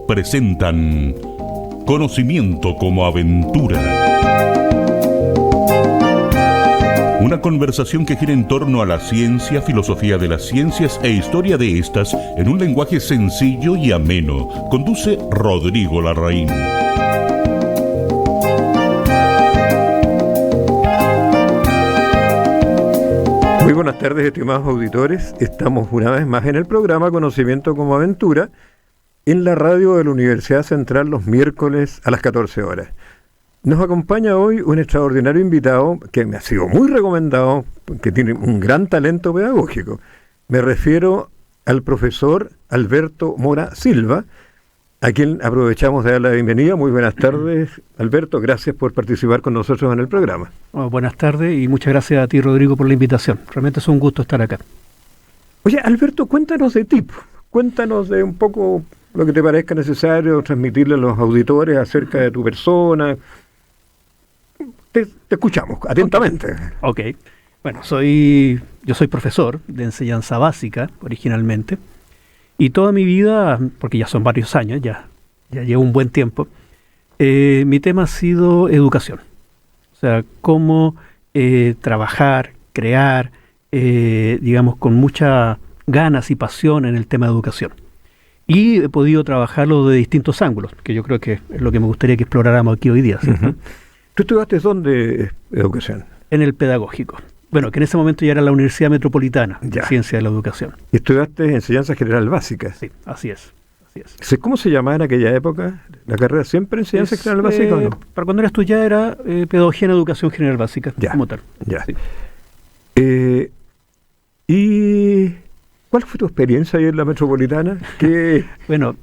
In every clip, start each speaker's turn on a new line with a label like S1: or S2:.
S1: Presentan Conocimiento como Aventura. Una conversación que gira en torno a la ciencia, filosofía de las ciencias e historia de estas en un lenguaje sencillo y ameno. Conduce Rodrigo Larraín.
S2: Muy buenas tardes, estimados auditores. Estamos una vez más en el programa Conocimiento como Aventura, en la radio de la Universidad Central los miércoles a las 14 horas. Nos acompaña hoy un extraordinario invitado que me ha sido muy recomendado, que tiene un gran talento pedagógico. Me refiero al profesor Alberto Mora Silva, a quien aprovechamos de dar la bienvenida. Muy buenas tardes, Alberto. Gracias por participar con nosotros en el programa.
S3: Bueno, buenas tardes y muchas gracias a ti, Rodrigo, por la invitación. Realmente es un gusto estar acá.
S2: Oye, Alberto, cuéntanos de ti. Cuéntanos de un poco lo que te parezca necesario transmitirle a los auditores acerca de tu persona. Te escuchamos atentamente.
S3: Ok. Bueno, yo soy profesor de enseñanza básica originalmente, y toda mi vida, porque ya son varios años, ya llevo un buen tiempo, mi tema ha sido educación. O sea, cómo trabajar, crear, digamos, con muchas ganas y pasión en el tema de educación. Y he podido trabajarlo de distintos ángulos, que yo creo que es lo que me gustaría que exploráramos aquí hoy día. ¿Sí?
S2: Uh-huh. ¿Tú estudiaste dónde educación?
S3: En el pedagógico. Bueno, que en ese momento ya era la Universidad Metropolitana de Ciencia de la Educación.
S2: ¿Y estudiaste enseñanza general básica?
S3: Sí, así es.
S2: ¿Cómo se llamaba en aquella época la carrera? ¿Siempre enseñanza general básica o no?
S3: Para cuando era estudiada era pedagogía en educación general básica, como tal.
S2: Ya.
S3: Sí.
S2: ¿Y cuál fue tu experiencia ahí en la Metropolitana? ¿Qué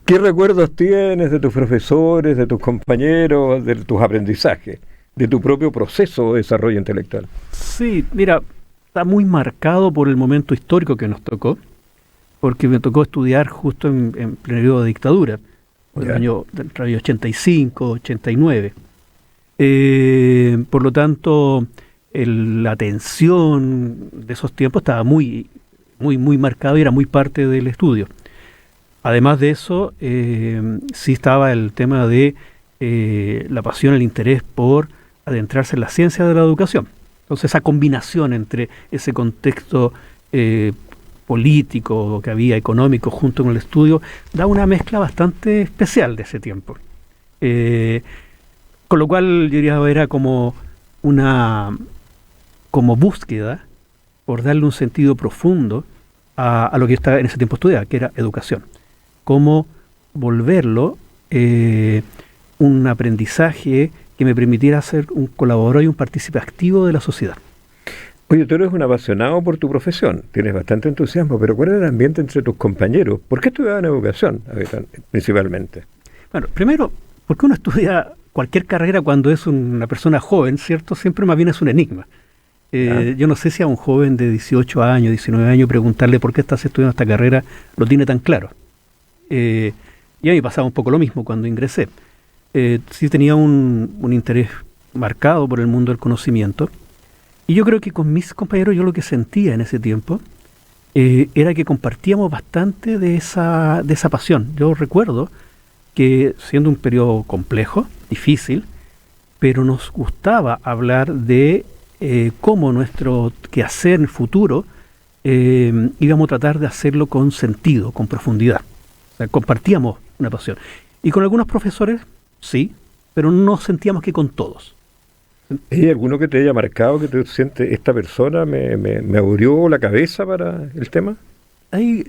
S2: recuerdos tienes de tus profesores, de tus compañeros, de tus aprendizajes, de tu propio proceso de desarrollo intelectual?
S3: Sí, mira, está muy marcado por el momento histórico que nos tocó, porque me tocó estudiar justo en pleno periodo de dictadura, por el año 85, 89. Por lo tanto, la tensión de esos tiempos estaba muy marcado y era muy parte del estudio. Además de eso, sí estaba el tema de la pasión, el interés por adentrarse en la ciencia de la educación. Entonces esa combinación entre ese contexto político que había, económico, junto con el estudio, da una mezcla bastante especial de ese tiempo. Con lo cual yo diría era como búsqueda por darle un sentido profundo a lo que yo estaba en ese tiempo estudiando, que era educación. Cómo volverlo un aprendizaje que me permitiera ser un colaborador y un partícipe activo de la sociedad.
S2: Oye, tú eres un apasionado por tu profesión, tienes bastante entusiasmo, pero ¿cuál era el ambiente entre tus compañeros? ¿Por qué estudiaban educación, principalmente?
S3: Bueno, primero, porque uno estudia cualquier carrera cuando es una persona joven, ¿cierto? Siempre más bien es un enigma. Yo no sé si a un joven de 18 años, 19 años, preguntarle por qué estás estudiando esta carrera, lo tiene tan claro. Y a mí me pasaba un poco lo mismo cuando ingresé. Sí tenía un interés marcado por el mundo del conocimiento, y yo creo que con mis compañeros yo lo que sentía en ese tiempo era que compartíamos bastante de esa pasión. Yo recuerdo que, siendo un periodo complejo, difícil, pero nos gustaba hablar de cómo nuestro quehacer en el futuro íbamos a tratar de hacerlo con sentido, con profundidad. O sea, compartíamos una pasión. Y con algunos profesores, sí, pero no sentíamos que con todos.
S2: ¿Hay alguno que te haya marcado, que te sientes, esta persona me abrió la cabeza para el tema?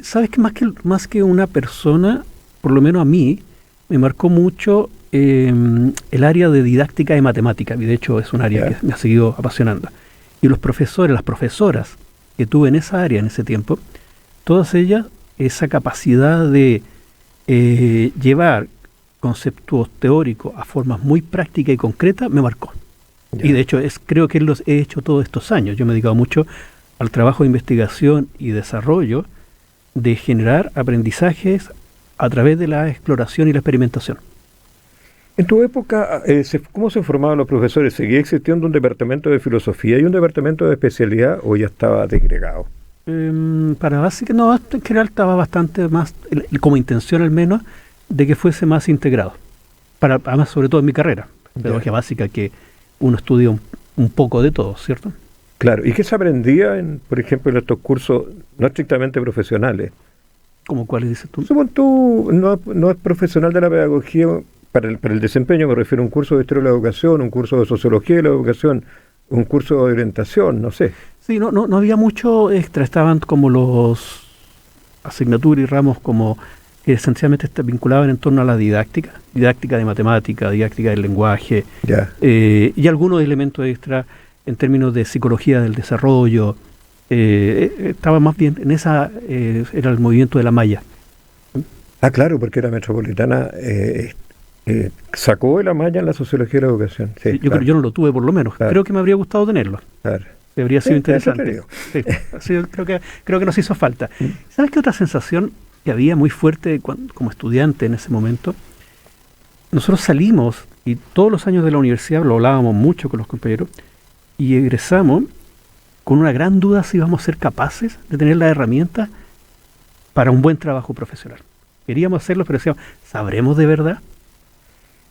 S3: ¿Sabes que más que una persona, por lo menos a mí, me marcó mucho el área de didáctica de matemática, y de hecho es un área que me ha seguido apasionando. Y los profesores, las profesoras que tuve en esa área en ese tiempo, todas ellas, esa capacidad de llevar conceptos teóricos a formas muy prácticas y concretas, me marcó. Y de hecho creo que los he hecho todos estos años. Yo me he dedicado mucho al trabajo de investigación y desarrollo, de generar aprendizajes a través de la exploración y la experimentación.
S2: En tu época, ¿cómo se formaban los profesores? ¿Seguía existiendo un departamento de filosofía y un departamento de especialidad o ya estaba desgregado?
S3: Para básica, no, en general estaba bastante más, como intención al menos, de que fuese más integrado, además sobre todo en mi carrera, pedagogía básica, que uno estudia un poco de todo, ¿cierto?
S2: Claro, ¿y qué se aprendía, por ejemplo, en estos cursos no estrictamente profesionales?
S3: ¿Cómo cuáles dices tú?
S2: Supón tú, no es profesional de la pedagogía, para el desempeño me refiero a un curso de historia de la educación, un curso de sociología de la educación, un curso de orientación, no sé.
S3: Sí, no había mucho extra, estaban como los asignaturas y ramos como que esencialmente vinculaban en torno a la didáctica de matemática, didáctica del lenguaje, y algunos elementos extra en términos de psicología del desarrollo. Estaba más bien en esa, era el movimiento de la malla.
S2: Ah, claro, porque la metropolitana sacó de la malla en la sociología de la educación. Sí,
S3: yo creo, yo no lo tuve por lo menos, creo que me habría gustado tenerlo.
S2: Claro.
S3: Habría sido interesante. Sí, creo que nos hizo falta. ¿Sabes qué otra sensación que había muy fuerte como estudiante en ese momento? Nosotros salimos, y todos los años de la universidad lo hablábamos mucho con los compañeros, y egresamos con una gran duda si íbamos a ser capaces de tener las herramientas para un buen trabajo profesional. Queríamos hacerlo, pero decíamos, ¿sabremos de verdad?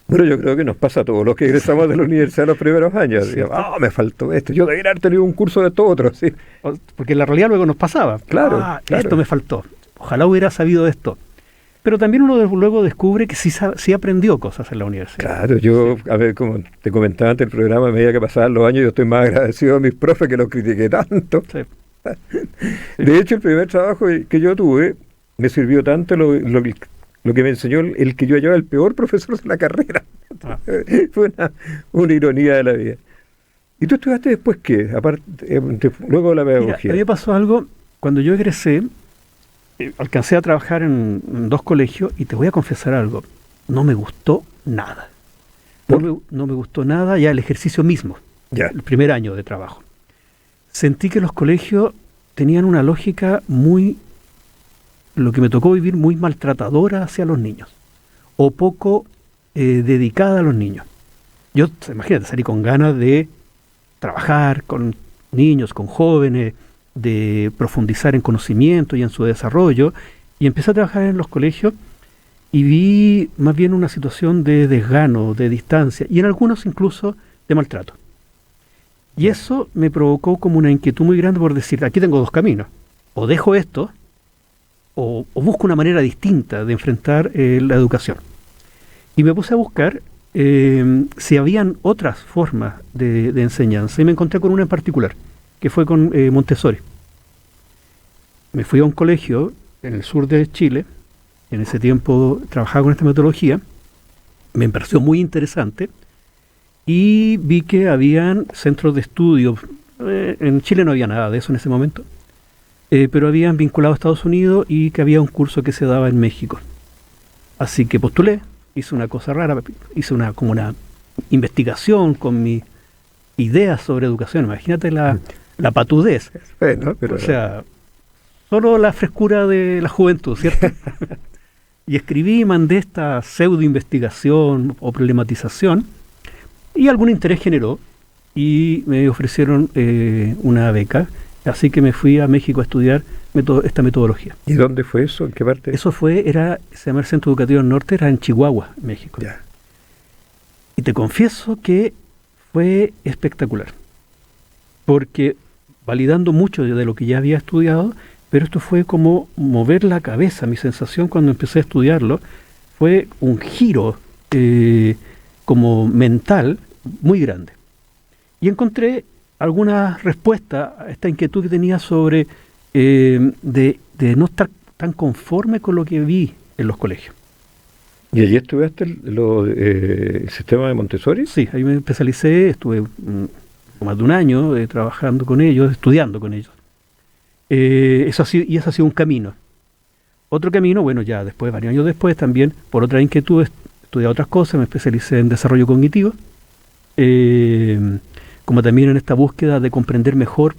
S2: Bueno, yo creo que nos pasa a todos los que egresamos de la universidad los primeros años. Sí. Digamos, me faltó esto. Yo debería haber tenido un curso de todo otro. Sí.
S3: Porque en la realidad luego nos pasaba.
S2: Claro.
S3: Esto me faltó. Ojalá hubiera sabido esto. Pero también uno luego descubre que sí aprendió cosas en la universidad.
S2: Claro, yo, a ver, como te comentaba antes el programa, a medida que pasaban los años, yo estoy más agradecido a mis profes que los critiqué tanto. Sí. De hecho, el primer trabajo que yo tuve me sirvió tanto lo que me enseñó el que yo hallaba el peor profesor de la carrera. Fue una ironía de la vida. ¿Y tú estudiaste después qué? Aparte, luego de la pedagogía.
S3: Mira, a mí me pasó algo, cuando yo egresé, alcancé a trabajar en 2 colegios, y te voy a confesar algo, no me gustó nada. No me gustó nada ya el ejercicio mismo, el primer año de trabajo. Sentí que los colegios tenían una lógica lo que me tocó vivir, muy maltratadora hacia los niños, o poco dedicada a los niños. Yo, imagínate, salí con ganas de trabajar con niños, con jóvenes, de profundizar en conocimiento y en su desarrollo, y empecé a trabajar en los colegios y vi más bien una situación de desgano, de distancia, y en algunos incluso de maltrato. Y eso me provocó como una inquietud muy grande por decir, aquí tengo 2 caminos, o dejo esto, o busco una manera distinta de enfrentar la educación. Y me puse a buscar si habían otras formas de enseñanza, y me encontré con una en particular, que fue con Montessori. Me fui a un colegio en el sur de Chile, en ese tiempo trabajaba con esta metodología, me pareció muy interesante, y vi que habían centros de estudio, en Chile no había nada de eso en ese momento, pero habían vinculado a Estados Unidos, y que había un curso que se daba en México. Así que postulé, hice una cosa rara, hice como una investigación con mis ideas sobre educación. Imagínate la patudez.
S2: Bueno, pero...
S3: O sea, solo la frescura de la juventud, ¿cierto? Y escribí y mandé esta pseudo investigación o problematización, y algún interés generó, y me ofrecieron una beca. Así que me fui a México a estudiar esta metodología.
S2: ¿Y dónde fue eso? ¿En qué parte?
S3: Eso se llama el Centro Educativo del Norte, era en Chihuahua, México.
S2: Ya.
S3: Y te confieso que fue espectacular, porque validando mucho de lo que ya había estudiado, pero esto fue como mover la cabeza. Mi sensación cuando empecé a estudiarlo fue un giro como mental muy grande. Y encontré alguna respuesta a esta inquietud que tenía sobre de no estar tan conforme con lo que vi en los colegios.
S2: ¿Y allí estudiaste el sistema de Montessori?
S3: Sí, ahí me especialicé, estuve más de un año trabajando con ellos, estudiando con ellos. Eso ha sido un camino. Otro camino, bueno, ya después, varios años después, también por otra inquietud, estudié otras cosas, me especialicé en desarrollo cognitivo, como también en esta búsqueda de comprender mejor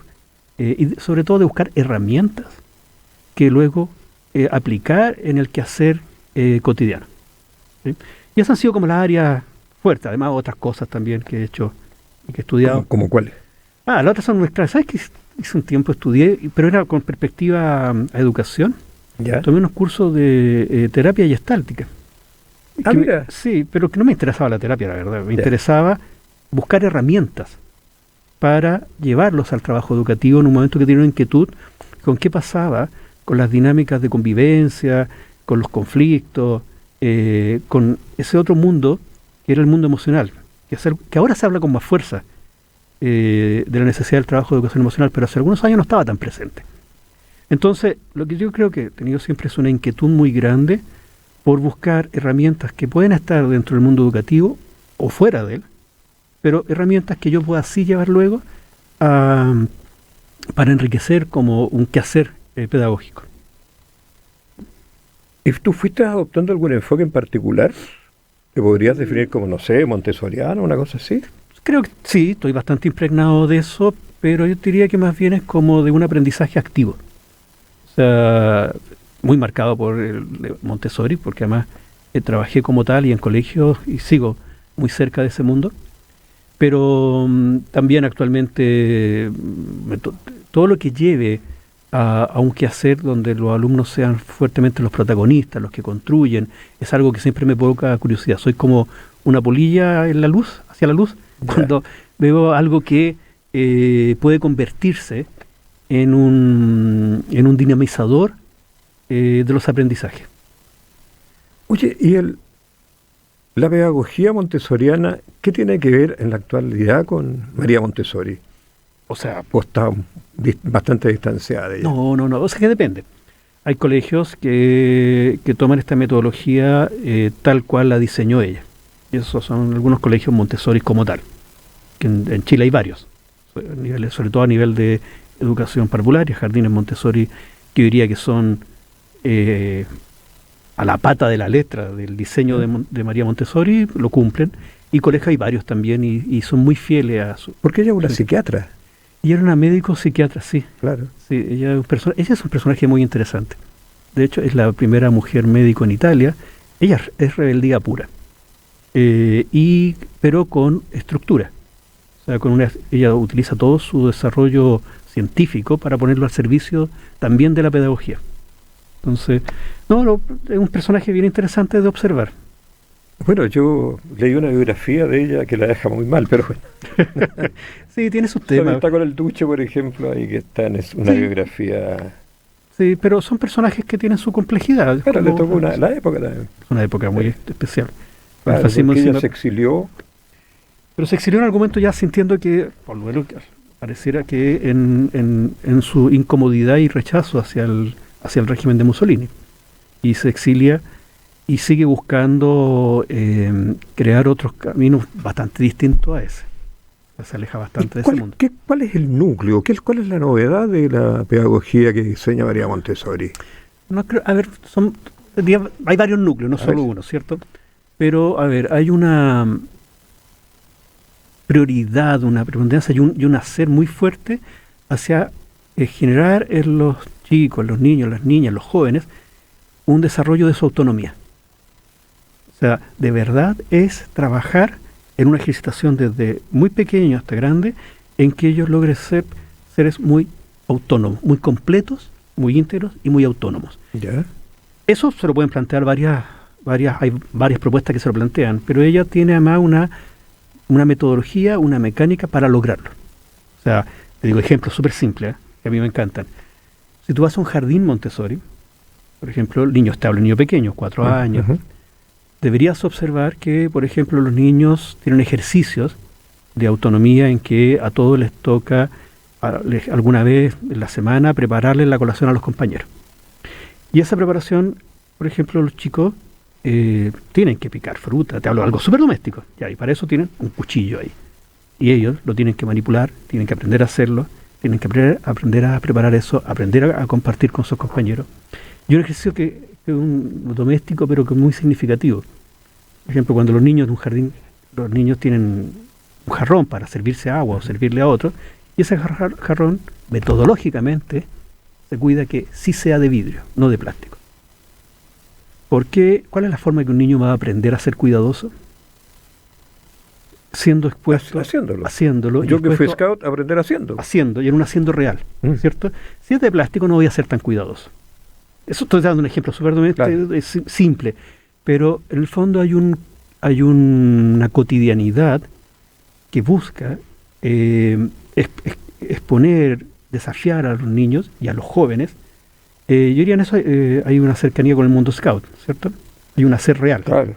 S3: y sobre todo de buscar herramientas que luego aplicar en el quehacer cotidiano. ¿Sí? Y esas han sido como las áreas fuertes, además otras cosas también que he hecho y que he estudiado.
S2: ¿Cómo cuáles?
S3: Las otras son nuestras. ¿Sabes qué? Hice un tiempo, estudié, pero era con perspectiva a educación.
S2: ¿Ya?
S3: Tomé unos cursos de terapia gestáltica.
S2: Mira.
S3: Sí, pero que no me interesaba la terapia, la verdad. Me interesaba buscar herramientas para llevarlos al trabajo educativo en un momento que tienen una inquietud con qué pasaba con las dinámicas de convivencia, con los conflictos, con ese otro mundo que era el mundo emocional, que ahora se habla con más fuerza de la necesidad del trabajo de educación emocional, pero hace algunos años no estaba tan presente. Entonces, lo que yo creo que he tenido siempre es una inquietud muy grande por buscar herramientas que pueden estar dentro del mundo educativo o fuera de él, pero herramientas que yo pueda así llevar luego para enriquecer como un quehacer pedagógico.
S2: ¿Y tú fuiste adoptando algún enfoque en particular? ¿Te podrías definir como, no sé, montessoriano, una cosa así?
S3: Creo que sí, estoy bastante impregnado de eso, pero yo diría que más bien es como de un aprendizaje activo. O sea, muy marcado por el Montessori, porque además trabajé como tal y en colegios y sigo muy cerca de ese mundo. Pero también actualmente todo lo que lleve a un quehacer donde los alumnos sean fuertemente los protagonistas, los que construyen, es algo que siempre me provoca curiosidad. Soy como una polilla en la luz, hacia la luz, cuando veo algo que puede convertirse en un dinamizador de los aprendizajes.
S2: Oye, ¿y la pedagogía montessoriana qué tiene que ver en la actualidad con María Montessori?
S3: O sea,
S2: ¿O está bastante distanciada de ella?
S3: No, o sea que depende. Hay colegios que toman esta metodología tal cual la diseñó ella. Y esos son algunos colegios Montessori como tal. Que en Chile hay varios, sobre todo a nivel de educación parvularia, jardines Montessori, que yo diría que son a la pata de la letra del diseño de María Montessori, lo cumplen, y colegios hay varios también, y son muy fieles a su...
S2: Porque ella es una psiquiatra.
S3: Y era una médico psiquiatra, sí.
S2: Claro.
S3: Sí, ella es un personaje muy interesante. De hecho, es la primera mujer médico en Italia. Ella es rebeldía pura, pero con estructura. O sea, ella utiliza todo su desarrollo científico para ponerlo al servicio también de la pedagogía. Entonces, es un personaje bien interesante de observar.
S2: Bueno, yo leí una biografía de ella que la deja muy mal, pero bueno.
S3: Sí, tiene sus temas.
S2: Está con el Duce, por ejemplo, ahí que está en una biografía.
S3: Sí, pero son personajes que tienen su complejidad.
S2: Claro, le tocó la época también.
S3: Una época muy especial.
S2: Claro, porque ella se exilió.
S3: Pero se exilió en algún momento ya sintiendo que, por lo menos pareciera que en su incomodidad y rechazo hacia el régimen de Mussolini. Y se exilia y sigue buscando crear otros caminos bastante distintos a ese. Se aleja bastante de ese mundo.
S2: ¿Cuál es el núcleo? ¿Cuál es la novedad de la pedagogía que diseña María Montessori?
S3: Hay varios núcleos, no solo uno, ¿cierto? Pero, hay una prioridad, una preponderancia y un hacer muy fuerte hacia generar en los chicos, los niños, las niñas, los jóvenes, un desarrollo de su autonomía. O sea, de verdad es trabajar en una ejercitación desde muy pequeño hasta grande, en que ellos logren ser seres muy autónomos, muy completos, muy íntegros y muy autónomos.
S2: ¿Ya?
S3: Eso se lo pueden plantear hay varias propuestas que se lo plantean, pero ella tiene además una metodología, una mecánica para lograrlo. O sea, te digo ejemplos súper simples, que a mí me encantan. Si tú vas a un jardín Montessori, por ejemplo, el niño estable, niño pequeño, 4 años, deberías observar que, por ejemplo, los niños tienen ejercicios de autonomía en que a todos les toca alguna vez en la semana prepararles la colación a los compañeros. Y esa preparación, por ejemplo, los chicos tienen que picar fruta, te hablo de algo súper doméstico, y para eso tienen un cuchillo ahí. Y ellos lo tienen que manipular, tienen que aprender a hacerlo, tienen que aprender a preparar eso, aprender a compartir con sus compañeros. Y un ejercicio que es un doméstico, pero que es muy significativo. Por ejemplo, cuando los niños de un jardín, los niños tienen un jarrón para servirse agua o servirle a otro, y ese jarrón, metodológicamente, se cuida que sí sea de vidrio, no de plástico. ¿Cuál es la forma que un niño va a aprender a ser cuidadoso? Siendo expuesto, haciéndolo.
S2: Yo que fui scout, aprender haciendo.
S3: Haciendo, y en un haciendo real, ¿cierto? Si es de plástico no voy a ser tan cuidadoso. Eso estoy dando un ejemplo súper simple, pero en el fondo hay una cotidianidad que busca exponer, desafiar a los niños y a los jóvenes. Yo diría en eso hay una cercanía con el mundo scout, ¿cierto? Hay un hacer real.
S2: Claro.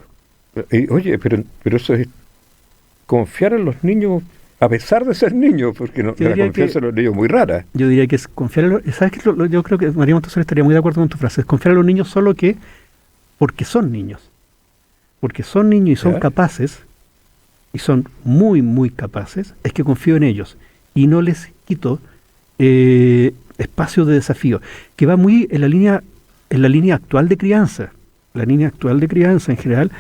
S2: Oye, pero eso es confiar en los niños a pesar de ser niños, porque la confianza en los niños es muy rara.
S3: Yo diría que es confiar en los... ¿Sabes qué? Yo creo que María Montessori estaría muy de acuerdo con tu frase. Es confiar en los niños solo que porque son niños. Porque son niños y son capaces, y son muy, muy capaces, es que confío en ellos. Y no les quito espacio de desafío, que va muy en la línea actual de crianza. La línea actual de crianza en general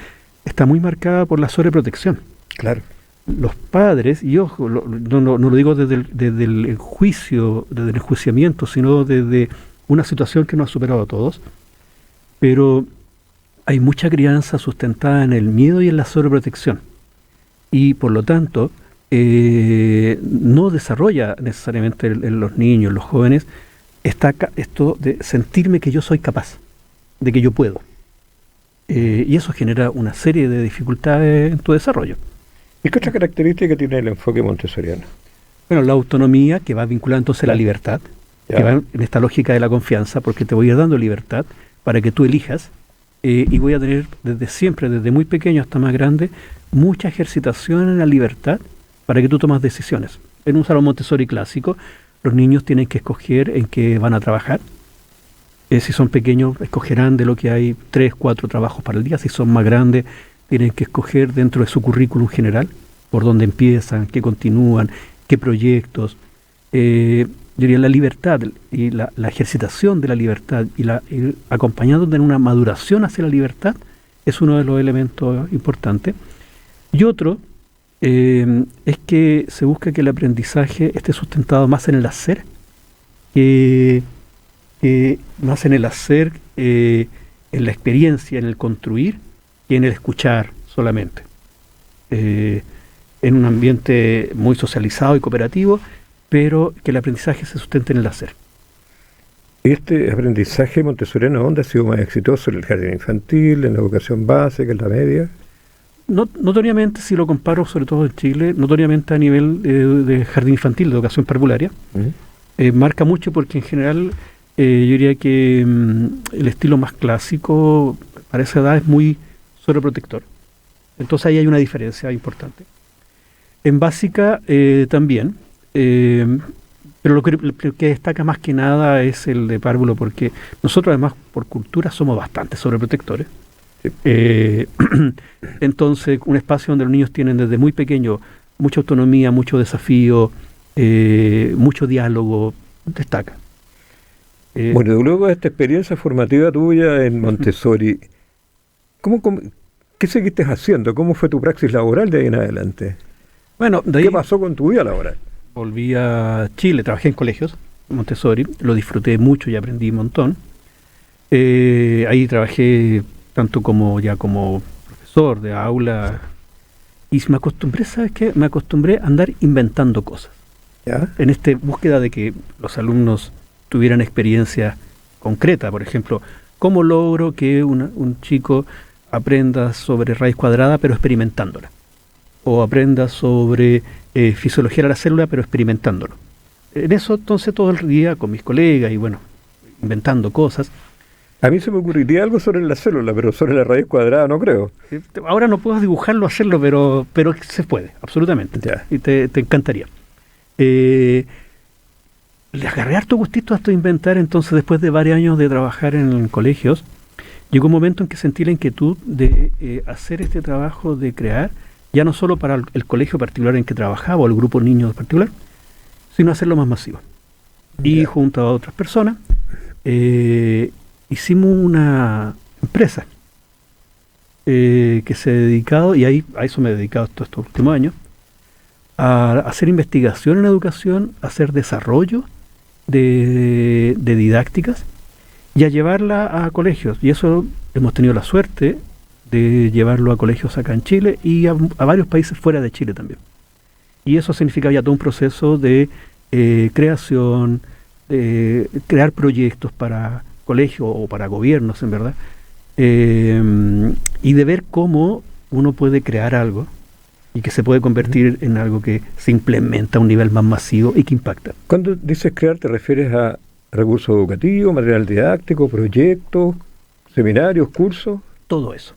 S3: está muy marcada por la sobreprotección.
S2: Claro.
S3: Los padres, y ojo, no lo digo desde el juicio, desde el enjuiciamiento, sino desde una situación que nos ha superado a todos, pero hay mucha crianza sustentada en el miedo y en la sobreprotección, y por lo tanto no desarrolla necesariamente en los niños, en los jóvenes, esto de sentirme que yo soy capaz, de que yo puedo. Y eso genera una serie de dificultades en tu desarrollo.
S2: ¿Y qué otra característica tiene el enfoque montessoriano?
S3: Bueno, la autonomía, que va vinculada entonces a la libertad, que va en esta lógica de la confianza, porque te voy a ir dando libertad para que tú elijas, y voy a tener desde siempre, desde muy pequeño hasta más grande, mucha ejercitación en la libertad para que tú tomes decisiones. En un salón Montessori clásico, los niños tienen que escoger en qué van a trabajar. Si son pequeños, escogerán de lo que hay 3, 4 trabajos para el día. Si son más grandes, tienen que escoger dentro de su currículum general, por dónde empiezan, qué continúan, qué proyectos. Yo diría la libertad y la ejercitación de la libertad y acompañado de una maduración hacia la libertad es uno de los elementos importantes. Y otro es que se busca que el aprendizaje esté sustentado más en el hacer, más en el hacer, en la experiencia, en el construir, y en el escuchar solamente. En un ambiente muy socializado y cooperativo, pero que el aprendizaje se sustente en el hacer.
S2: ¿Este aprendizaje montessoriano dónde ha sido más exitoso? ¿En el jardín infantil, en la educación básica, en la media?
S3: Notoriamente, si lo comparo, sobre todo en Chile, notoriamente a nivel de jardín infantil, de educación parvularia, marca mucho porque en general yo diría que el estilo más clásico para esa edad es muy sobreprotector. Entonces ahí hay una diferencia importante. En básica también, pero lo que destaca más que nada es el de párvulo, porque nosotros además por cultura somos bastante sobreprotectores. Sí. Entonces un espacio donde los niños tienen desde muy pequeño mucha autonomía, mucho desafío, mucho diálogo, destaca.
S2: Bueno, luego de esta experiencia formativa tuya en Montessori, ¿qué seguiste haciendo? ¿Cómo fue tu praxis laboral de ahí en adelante?
S3: Bueno, de ahí
S2: ¿qué pasó con tu vida laboral?
S3: Volví a Chile, trabajé en colegios Montessori, lo disfruté mucho y aprendí un montón. Ahí trabajé tanto como profesor de aula, y me acostumbré, ¿sabes qué? Me acostumbré a andar inventando cosas.
S2: ¿Ya?
S3: En esta búsqueda de que los alumnos tuvieran experiencia concreta, por ejemplo, ¿cómo logro que un chico aprenda sobre raíz cuadrada pero experimentándola? O aprenda sobre fisiología de la célula pero experimentándolo. En eso entonces todo el día con mis colegas y bueno, inventando cosas.
S2: A mí se me ocurriría algo sobre la célula, pero sobre la raíz cuadrada no creo.
S3: Ahora no puedo dibujarlo, hacerlo, pero se puede, absolutamente.
S2: Ya.
S3: Y te encantaría. Le agarré harto gustito a esto de inventar, entonces después de varios años de trabajar en colegios, llegó un momento en que sentí la inquietud de hacer este trabajo de crear, ya no solo para el colegio particular en que trabajaba o el grupo niños particular, sino hacerlo más masivo. Y junto a otras personas, hicimos una empresa que se ha dedicado, y a eso me he dedicado estos últimos años, a hacer investigación en educación, a hacer desarrollo de didácticas y a llevarla a colegios. Y eso hemos tenido la suerte de llevarlo a colegios acá en Chile y a varios países fuera de Chile también. Y eso significa ya todo un proceso de creación, crear proyectos para colegios o para gobiernos, en verdad, y de ver cómo uno puede crear algo y que se puede convertir en algo que se implementa a un nivel más masivo y que impacta.
S2: Cuando dices crear, ¿te refieres a recursos educativos, material didáctico, proyectos, seminarios, cursos?
S3: Todo eso.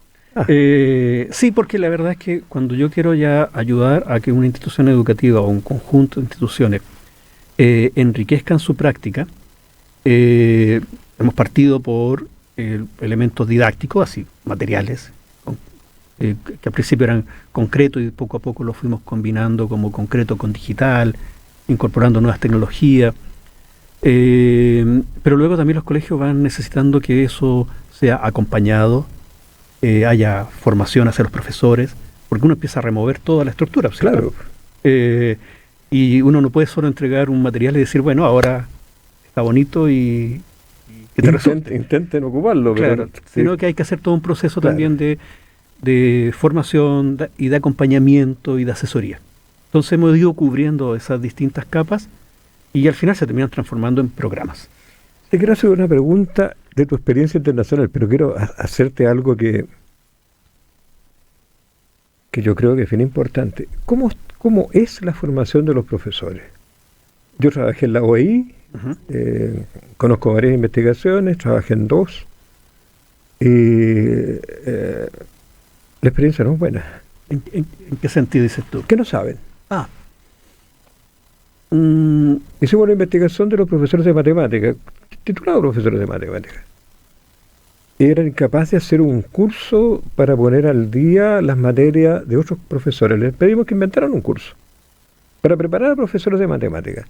S3: Sí, porque la verdad es que cuando yo quiero ya ayudar a que una institución educativa o un conjunto de instituciones enriquezcan su práctica, hemos partido por elementos didácticos, así, materiales, que al principio eran concretos y poco a poco los fuimos combinando como concreto con digital, incorporando nuevas tecnologías. Pero luego también los colegios van necesitando que eso sea acompañado, haya formación hacia los profesores, porque uno empieza a remover toda la estructura.
S2: Claro.
S3: Y uno no puede solo entregar un material y decir, bueno, ahora está bonito y que te resulte.
S2: Intenten ocuparlo.
S3: Claro,
S2: pero,
S3: sino
S2: sí.
S3: que hay que hacer todo un proceso
S2: Claro.
S3: también de formación y de acompañamiento y de asesoría. Entonces hemos ido cubriendo esas distintas capas y al final se terminan transformando en programas.
S2: Te quiero hacer una pregunta de tu experiencia internacional, pero quiero hacerte algo que yo creo que es bien importante. ¿Cómo es la formación de los profesores? Yo trabajé en la OEI, conozco varias investigaciones, trabajé en 2, y la experiencia no es buena.
S3: ¿En qué sentido dices tú?
S2: ¿Qué no saben?
S3: Mm,
S2: Hicimos una investigación de los profesores de matemáticas, titulados profesores de matemáticas. Eran incapaces de hacer un curso para poner al día las materias de otros profesores. Les pedimos que inventaran un curso para preparar a profesores de matemáticas.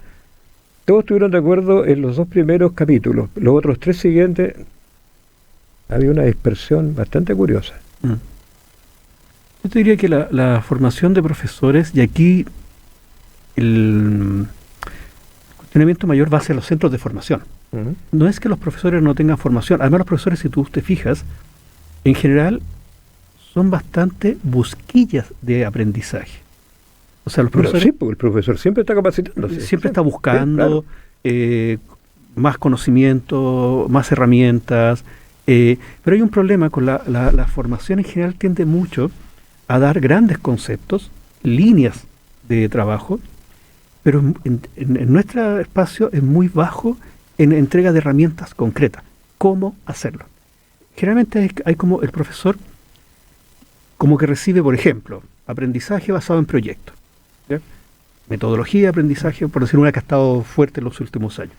S2: Todos estuvieron de acuerdo en los 2 primeros capítulos. Los otros 3 siguientes había una dispersión bastante curiosa.
S3: Yo te diría que la formación de profesores, y aquí el cuestionamiento mayor va hacia los centros de formación. No es que los profesores no tengan formación. Además, los profesores, si tú te fijas, en general son bastante busquillas de aprendizaje. O sea, los profesores...
S2: Sí, porque el profesor siempre está capacitándose.
S3: Siempre está buscando
S2: Sí,
S3: más conocimiento, más herramientas. Pero hay un problema con la formación en general, tiende mucho a dar grandes conceptos, líneas de trabajo, pero en nuestro espacio es muy bajo en entrega de herramientas concretas. ¿Cómo hacerlo? Generalmente hay como el profesor como que recibe, por ejemplo, aprendizaje basado en proyectos. ¿Ya? Metodología de aprendizaje, por decir una que ha estado fuerte en los últimos años.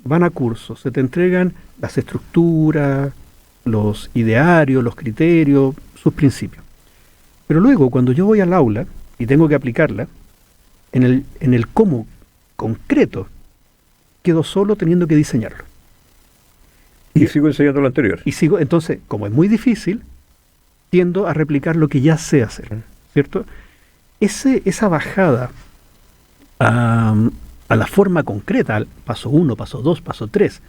S3: Van a cursos, se te entregan las estructuras, los idearios, los criterios, sus principios. Pero luego, cuando yo voy al aula y tengo que aplicarla, en el cómo concreto, quedo solo teniendo que diseñarlo.
S2: Y sigo enseñando lo anterior.
S3: Y sigo, entonces, como es muy difícil, tiendo a replicar lo que ya sé hacer, ¿cierto? Esa bajada a la forma concreta, al paso 1, paso 2, paso 3,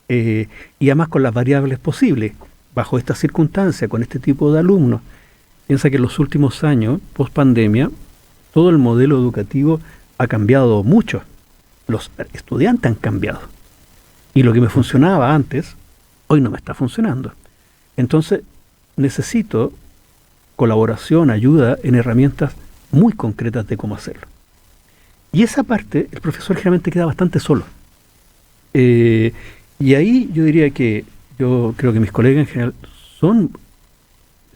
S3: y además con las variables posibles, bajo esta circunstancia, con este tipo de alumnos. Piensa que en los últimos años, post pandemia, todo el modelo educativo ha cambiado mucho. Los estudiantes han cambiado. Y lo que me funcionaba antes, hoy no me está funcionando. Entonces, necesito colaboración, ayuda en herramientas muy concretas de cómo hacerlo. Y esa parte, el profesor generalmente queda bastante solo. Y ahí yo diría que yo creo que mis colegas en general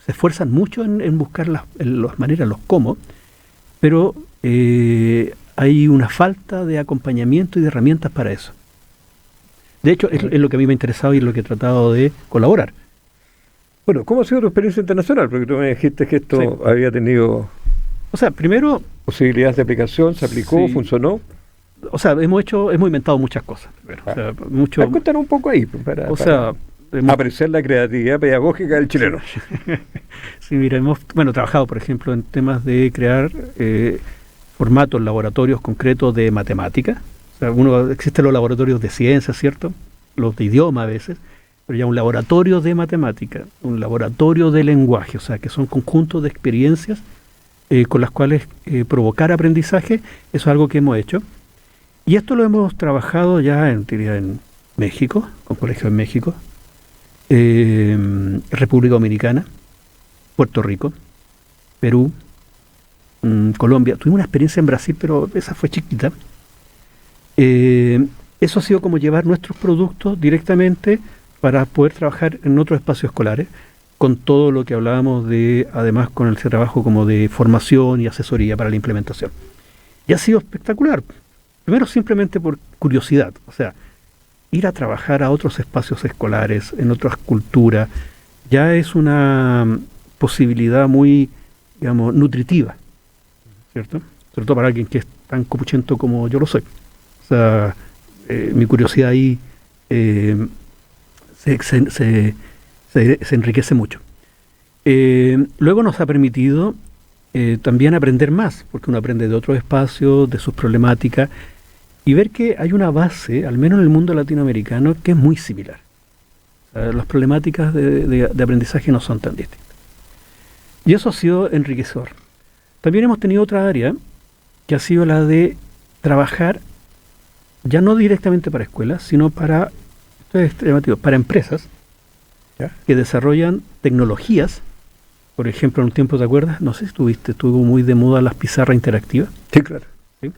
S3: se esfuerzan mucho en buscar las maneras, los cómo, pero hay una falta de acompañamiento y de herramientas para eso. De hecho, es lo que a mí me ha interesado y es lo que he tratado de colaborar.
S2: Bueno, ¿cómo ha sido tu experiencia internacional? Porque tú me dijiste que esto había tenido...
S3: O sea, primero...
S2: posibilidades de aplicación, se aplicó,
S3: Sí.
S2: funcionó.
S3: O sea, hemos inventado muchas cosas. Primero. O sea, mucho...
S2: Cuéntanos un poco ahí, para
S3: hemos-
S2: apreciar la creatividad pedagógica del chileno.
S3: Sí, mira, hemos trabajado, por ejemplo, en temas de crear formatos, laboratorios concretos de matemática. O sea, existen los laboratorios de ciencia, ¿cierto? Los de idioma a veces, pero ya un laboratorio de matemática, un laboratorio de lenguaje, o sea, que son conjuntos de experiencias con las cuales provocar aprendizaje. Eso es algo que hemos hecho. Y esto lo hemos trabajado ya en México, con colegios en México. República Dominicana, Puerto Rico, Perú, Colombia. Tuvimos una experiencia en Brasil, pero esa fue chiquita. Eso ha sido como llevar nuestros productos directamente para poder trabajar en otros espacios escolares, con todo lo que hablábamos de, además con el trabajo como de formación y asesoría para la implementación. Y ha sido espectacular. Primero simplemente por curiosidad, o sea, ir a trabajar a otros espacios escolares, en otras culturas, ya es una posibilidad muy, digamos, nutritiva, ¿cierto? Sobre todo para alguien que es tan copuchento como yo lo soy. O sea, mi curiosidad ahí se enriquece mucho. Luego nos ha permitido también aprender más, porque uno aprende de otros espacios, de sus problemáticas, y ver que hay una base, al menos en el mundo latinoamericano, que es muy similar. Las problemáticas de aprendizaje no son tan distintas. Y eso ha sido enriquecedor. También hemos tenido otra área, que ha sido la de trabajar, ya no directamente para escuelas, sino para, esto es llamativo, para empresas, ¿ya?, que desarrollan tecnologías. Por ejemplo, en un tiempo, ¿te acuerdas? No sé si estuvo muy de moda las pizarras interactivas.
S2: Sí, claro.
S3: ¿Sí?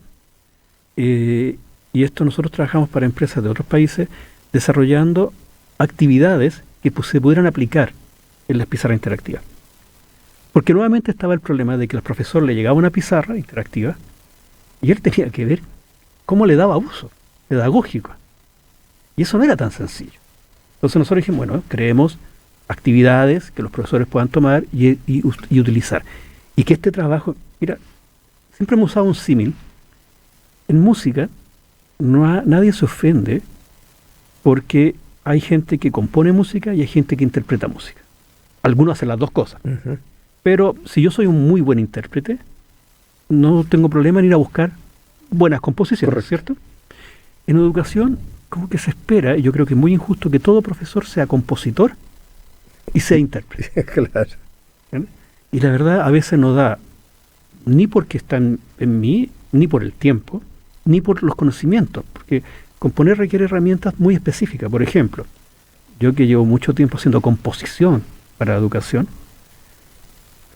S3: Y esto nosotros trabajamos para empresas de otros países desarrollando actividades que se pudieran aplicar en las pizarras interactivas. Porque nuevamente estaba el problema de que al profesor le llegaba una pizarra interactiva y él tenía que ver cómo le daba uso pedagógico. Y eso no era tan sencillo. Entonces nosotros dijimos, bueno, creemos actividades que los profesores puedan tomar y utilizar. Y que este trabajo, mira, siempre hemos usado un símil. En música, nadie se ofende porque hay gente que compone música y hay gente que interpreta música. Algunos hacen las dos cosas.
S2: Uh-huh.
S3: Pero si yo soy un muy buen intérprete, no tengo problema en ir a buscar buenas composiciones. Correcto. ¿Cierto? En educación, como que se espera, y yo creo que es muy injusto, que todo profesor sea compositor y sea intérprete.
S2: Claro.
S3: ¿Entiendes? Y la verdad, a veces no da, ni porque están en mí, ni por el tiempo, ni por los conocimientos, porque componer requiere herramientas muy específicas. Por ejemplo, yo que llevo mucho tiempo haciendo composición para la educación,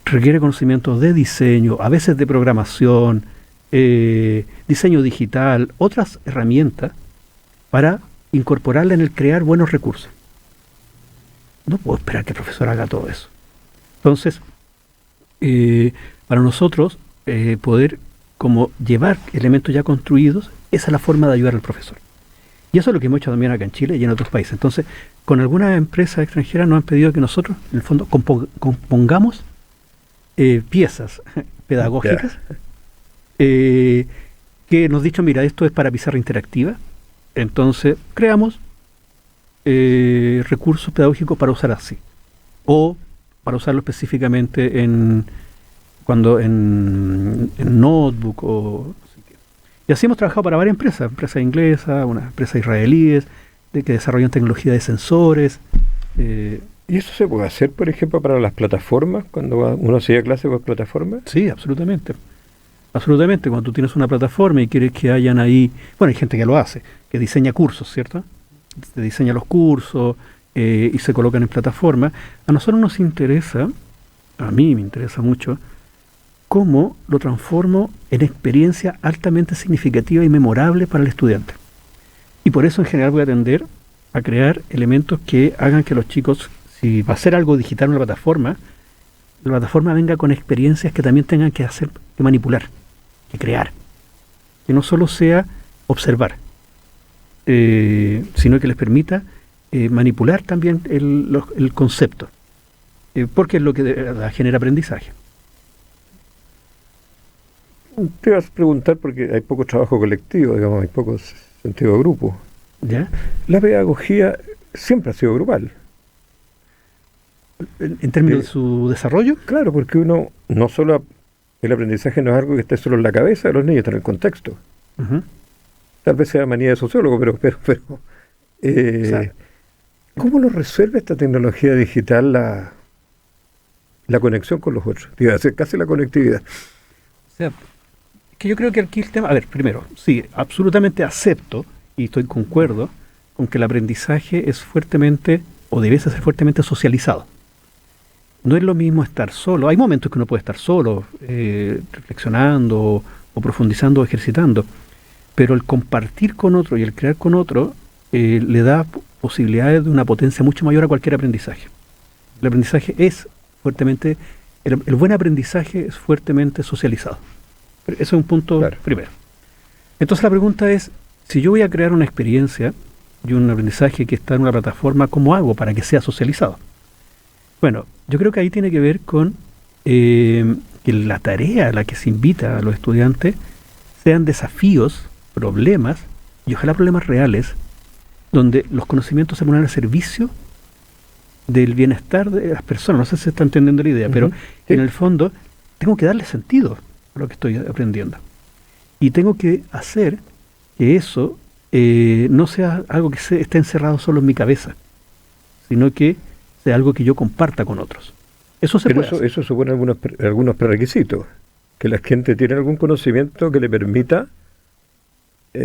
S3: requiere conocimientos de diseño, a veces de programación, diseño digital, otras herramientas para incorporarla en el crear buenos recursos. No puedo esperar que el profesor haga todo eso. Entonces, para nosotros, poder como llevar elementos ya construidos, esa es la forma de ayudar al profesor. Y eso es lo que hemos hecho también acá en Chile y en otros países. Entonces, con algunas empresas extranjeras nos han pedido que nosotros, en el fondo, compongamos piezas pedagógicas que nos han dicho, mira, esto es para pizarra interactiva. Entonces, creamos recursos pedagógicos para usar así. O para usarlo específicamente en notebook o no sé qué. Y así hemos trabajado para varias empresas inglesas, unas empresas israelíes que desarrollan tecnología de sensores.
S2: ¿Y eso se puede hacer, por ejemplo, para las plataformas, cuando uno hacía clase con plataformas?
S3: Sí, absolutamente. Absolutamente. Cuando tú tienes una plataforma y quieres que hayan ahí, bueno, hay gente que lo hace, que diseña cursos, ¿cierto? Se diseña los cursos y se colocan en plataforma. A nosotros nos interesa, a mí me interesa mucho, cómo lo transformo en experiencia altamente significativa y memorable para el estudiante. Y por eso en general voy a tender a crear elementos que hagan que los chicos, si va a ser algo digital en la plataforma venga con experiencias que también tengan que hacer, que manipular, que crear. Que no solo sea observar, sino que les permita manipular también el concepto, porque es lo que de verdad genera aprendizaje.
S2: Te vas a preguntar porque hay poco trabajo colectivo, digamos, hay poco sentido de grupo.
S3: ¿Ya?
S2: La pedagogía siempre ha sido grupal.
S3: ¿En términos de su desarrollo?
S2: Claro, porque uno no solo el aprendizaje no es algo que esté solo en la cabeza de los niños, está en el contexto.
S3: Uh-huh.
S2: Tal vez sea manía de sociólogo, pero ¿cómo lo resuelve esta tecnología digital la conexión con los otros? Digo, hacer casi la conectividad.
S3: O sea, que yo creo que aquí el tema, a ver, primero, sí, absolutamente acepto y estoy concuerdo con que el aprendizaje es fuertemente o debiese ser fuertemente socializado. No es lo mismo estar solo. Hay momentos que uno puede estar solo, reflexionando o profundizando o ejercitando, pero el compartir con otro y el crear con otro le da posibilidades de una potencia mucho mayor a cualquier aprendizaje. El aprendizaje es fuertemente, el buen aprendizaje es fuertemente socializado. Ese es un punto primero. Entonces la pregunta es, si yo voy a crear una experiencia y un aprendizaje que está en una plataforma, ¿cómo hago para que sea socializado? Bueno, yo creo que ahí tiene que ver con que la tarea a la que se invita a los estudiantes sean desafíos, problemas, y ojalá problemas reales, donde los conocimientos se ponen al servicio del bienestar de las personas. No sé si se está entendiendo la idea, pero en el fondo tengo que darle sentido a lo que estoy aprendiendo. Y tengo que hacer que eso no sea algo que esté encerrado solo en mi cabeza, sino que sea algo que yo comparta con otros. Eso se puede hacer.
S2: Eso supone algunos prerequisitos, que la gente tiene algún conocimiento que le permita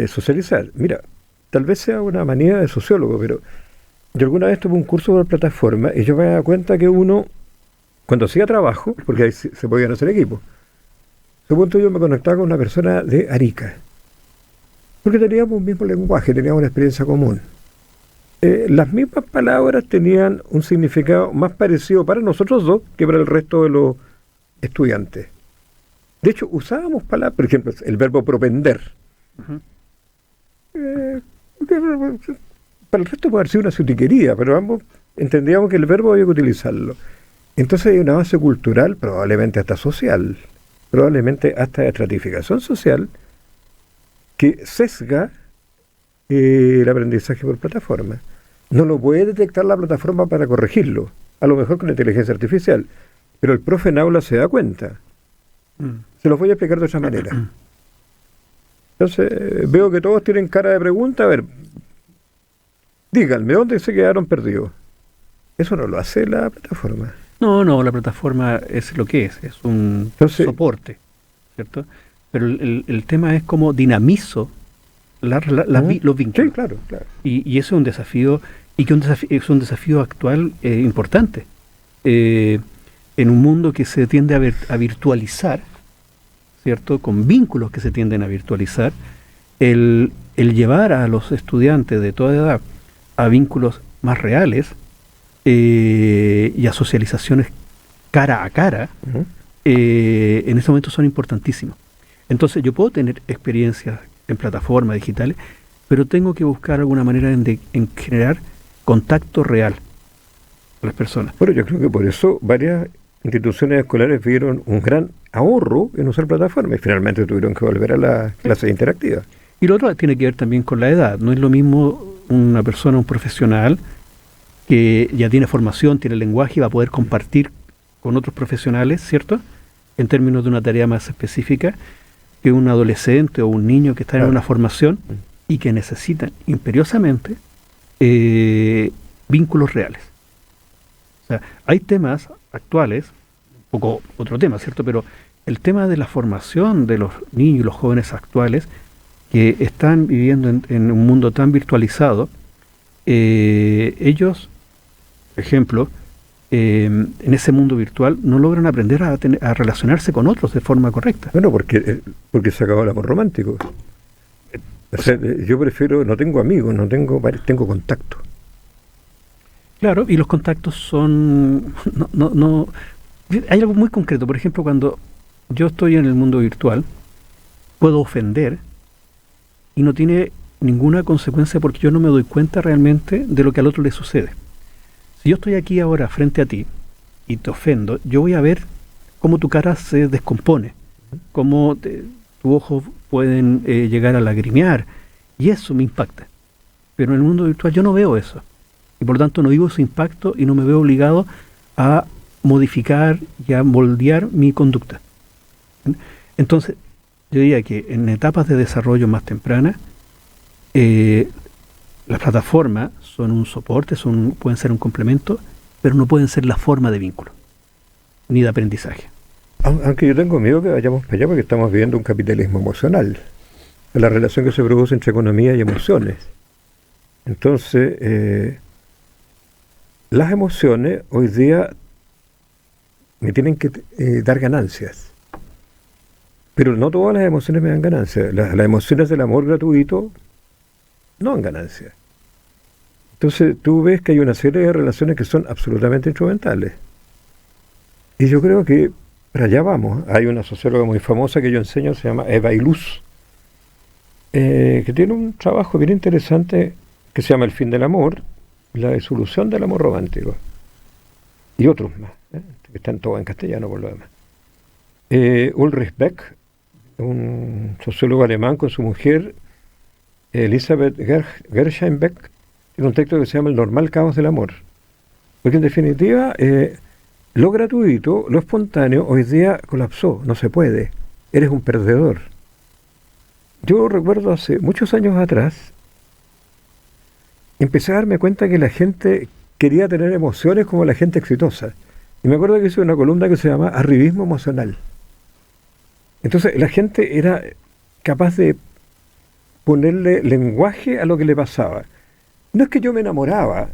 S2: socializar. Mira, tal vez sea una manía de sociólogo, pero yo alguna vez tuve un curso por plataforma y yo me daba cuenta que uno, cuando hacía trabajo, porque ahí se podían hacer equipos, de pronto yo me conectaba con una persona de Arica, porque teníamos un mismo lenguaje, teníamos una experiencia común. Las mismas palabras tenían un significado más parecido para nosotros dos que para el resto de los estudiantes. De hecho, usábamos palabras, por ejemplo, el verbo propender. Para el resto puede haber sido una sutiquería, pero ambos entendíamos que el verbo había que utilizarlo. Entonces hay una base cultural, probablemente hasta social, probablemente hasta de estratificación social, que sesga el aprendizaje por plataforma. No lo puede detectar la plataforma para corregirlo, a lo mejor con la inteligencia artificial, pero el profe en aula se da cuenta. Se los voy a explicar de otra manera. Entonces, veo que todos tienen cara de pregunta. A ver, díganme, ¿dónde se quedaron perdidos? Eso no lo hace la plataforma.
S3: No, la plataforma es lo que es un soporte, ¿cierto? Pero el tema es cómo dinamizo los vínculos.
S2: Sí, claro.
S3: Y eso es un desafío, y que es un desafío actual importante. En un mundo que se tiende a virtualizar, ¿cierto? Con vínculos que se tienden a virtualizar, el llevar a los estudiantes de toda edad a vínculos más reales y a socializaciones cara a cara, en este momento son importantísimos. Entonces yo puedo tener experiencias en plataformas digitales, pero tengo que buscar alguna manera en generar contacto real con las personas.
S2: Bueno, yo creo que por eso varias instituciones escolares vieron un gran ahorro en usar plataformas y finalmente tuvieron que volver a las clases interactivas.
S3: Y lo otro tiene que ver también con la edad. No es lo mismo una persona, un profesional, que ya tiene formación, tiene lenguaje y va a poder compartir con otros profesionales, ¿cierto?, en términos de una tarea más específica, que un adolescente o un niño que está en una formación y que necesitan imperiosamente vínculos reales. O sea, hay temas actuales, un poco otro tema, ¿cierto?, pero el tema de la formación de los niños y los jóvenes actuales que están viviendo en un mundo tan virtualizado, ellos, por ejemplo, en ese mundo virtual no logran aprender a relacionarse con otros de forma correcta.
S2: Bueno, porque se acabó el amor romántico. O sea, yo prefiero, no tengo amigos, tengo contacto.
S3: Claro, y los contactos son... No, hay algo muy concreto. Por ejemplo, cuando yo estoy en el mundo virtual, puedo ofender y no tiene ninguna consecuencia porque yo no me doy cuenta realmente de lo que al otro le sucede. Si yo estoy aquí ahora frente a ti y te ofendo, yo voy a ver cómo tu cara se descompone, cómo tus ojos pueden llegar a lagrimear, y eso me impacta. Pero en el mundo virtual yo no veo eso, y por lo tanto no vivo ese impacto y no me veo obligado a modificar y a moldear mi conducta. Entonces, yo diría que en etapas de desarrollo más tempranas, las plataformas son un soporte, pueden ser un complemento, pero no pueden ser la forma de vínculo, ni de aprendizaje.
S2: Aunque yo tengo miedo que vayamos para allá porque estamos viviendo un capitalismo emocional, la relación que se produce entre economía y emociones. Entonces, las emociones hoy día me tienen que dar ganancias. Pero no todas las emociones me dan ganancias. Las emociones del amor gratuito no dan ganancias. Entonces tú ves que hay una serie de relaciones que son absolutamente instrumentales. Y yo creo que para allá vamos. Hay una socióloga muy famosa que yo enseño, se llama Eva Iluz, que tiene un trabajo bien interesante que se llama El fin del amor, la disolución del amor romántico. Y otros más, que están todos en castellano por lo demás. Ulrich Beck, un sociólogo alemán, con su mujer Elisabeth Gersheinbeck, tiene un texto que se llama El normal caos del amor. Porque en definitiva, lo gratuito, lo espontáneo, hoy día colapsó, no se puede. Eres un perdedor. Yo recuerdo hace muchos años atrás, empecé a darme cuenta que la gente quería tener emociones como la gente exitosa. Y me acuerdo que hice una columna que se llama Arribismo emocional. Entonces la gente era capaz de ponerle lenguaje a lo que le pasaba. No es que yo me enamoraba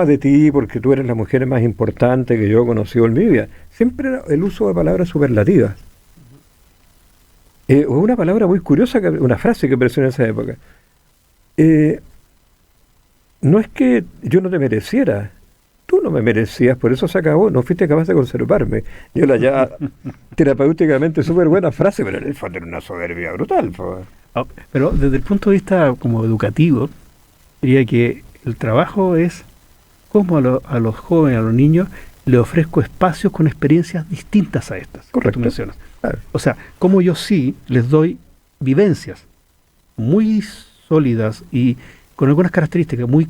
S2: de ti porque tú eres la mujer más importante que yo he conocido en mi vida. Siempre era el uso de palabras superlativas. Una palabra muy curiosa, una frase que apareció en esa época. No es que yo no te mereciera, tú no me merecías, por eso se acabó, no fuiste capaz de conservarme. Yo la ya terapéuticamente súper buena frase, pero en el fondo era una soberbia brutal.
S3: Pero desde el punto de vista como educativo, diría que el trabajo es cómo a los jóvenes, a los niños, le ofrezco espacios con experiencias distintas a estas.
S2: Correcto.
S3: Que tú mencionas.
S2: Claro.
S3: O sea, como yo sí les doy vivencias muy sólidas y con algunas características muy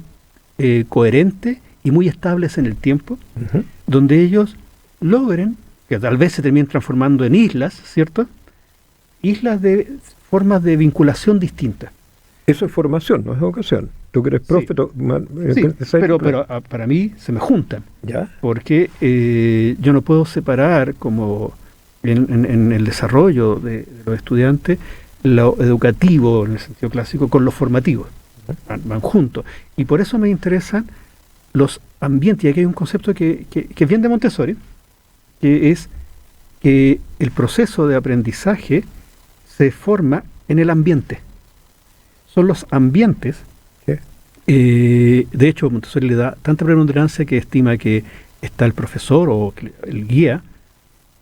S3: coherentes y muy estables en el tiempo, donde ellos logren, que tal vez se terminen transformando en islas, ¿cierto? Islas de formas de vinculación distintas.
S2: Eso es formación, no es educación. Tú que eres profe,
S3: pero para mí se me juntan.
S2: ¿Ya?
S3: Porque yo no puedo separar, como en el desarrollo de los estudiantes, lo educativo en el sentido clásico con lo formativo. Van juntos. Y por eso me interesan los ambientes. Y aquí hay un concepto que es bien de Montessori, que es que el proceso de aprendizaje se forma en el ambiente. Son los ambientes. De hecho, Montessori le da tanta preponderancia que estima que está el profesor o el guía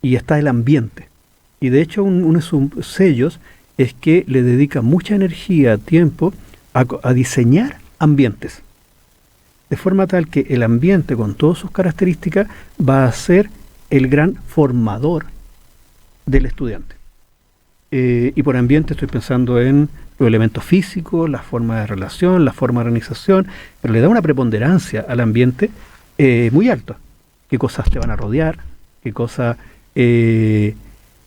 S3: y está el ambiente. Y de hecho, uno de sus sellos es que le dedica mucha energía, tiempo, a diseñar ambientes. De forma tal que el ambiente, con todas sus características, va a ser el gran formador del estudiante. Y por ambiente estoy pensando en los elementos físicos, la forma de relación, la forma de organización, pero le da una preponderancia al ambiente muy alta. ¿Qué cosas te van a rodear? ¿Qué cosas, qué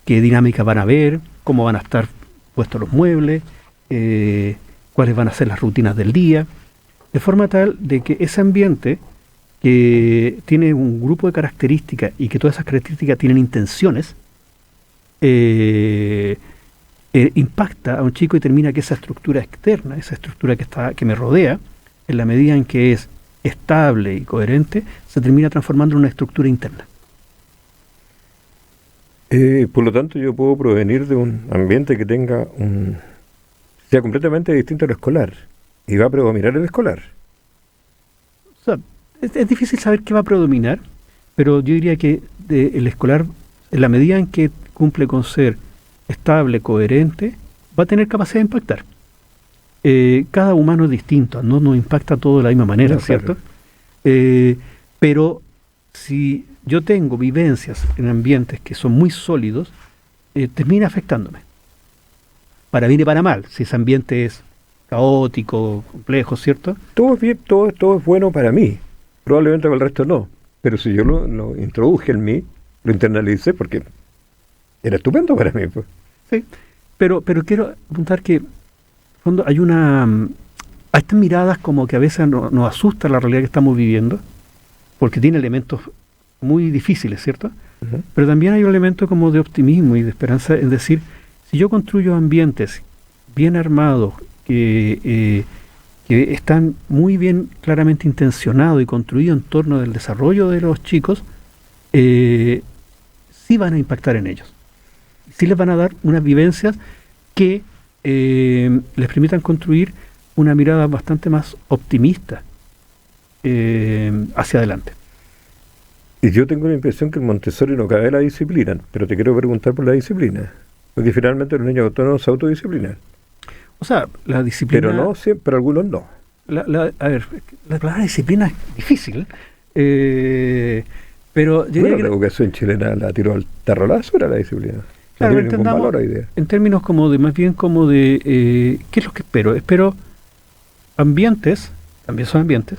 S3: dinámica van a ver? ¿Cómo van a estar puestos los muebles? ¿Cuáles van a ser las rutinas del día? De forma tal de que ese ambiente, que tiene un grupo de características y que todas esas características tienen intenciones, impacta a un chico y termina que esa estructura externa, esa estructura que me rodea, en la medida en que es estable y coherente, se termina transformando en una estructura interna.
S2: Por lo tanto, yo puedo provenir de un ambiente que sea completamente distinto al escolar, y va a predominar el escolar.
S3: O sea, es difícil saber qué va a predominar, pero yo diría que el escolar, en la medida en que cumple con ser estable, coherente, va a tener capacidad de impactar. Cada humano es distinto, no nos impacta todo de la misma manera, no, ¿cierto? Claro. Pero si yo tengo vivencias en ambientes que son muy sólidos, termina afectándome. Para bien y para mal, si ese ambiente es caótico, complejo, ¿cierto?
S2: Todo es bien, todo es bueno para mí. Probablemente para el resto no. Pero si yo lo introduje en mí, lo internalicé, porque era estupendo para mí. Pues.
S3: Sí, pero quiero apuntar que, en el fondo, hay estas miradas como que a veces nos asusta la realidad que estamos viviendo, porque tiene elementos muy difíciles, ¿cierto? Uh-huh. Pero también hay un elemento como de optimismo y de esperanza, es decir, si yo construyo ambientes bien armados, que que están muy bien claramente intencionados y construidos en torno del desarrollo de los chicos, sí van a impactar en ellos. Sí les van a dar unas vivencias que les permitan construir una mirada bastante más optimista hacia adelante.
S2: Y yo tengo la impresión que el Montessori no cabe la disciplina, pero te quiero preguntar por la disciplina. Porque finalmente los niños autónomos se autodisciplinan.
S3: O sea, la disciplina...
S2: Pero no siempre, pero algunos no.
S3: A ver, la palabra disciplina es difícil, pero yo
S2: Bueno,
S3: diría que
S2: la educación chilena la tiró al tarro a la basura, la disciplina.
S3: claro,
S2: No tiene ningún valor hoy día.
S3: en términos como de, más bien como de, ¿qué es lo que espero? Espero ambientes, también son ambientes,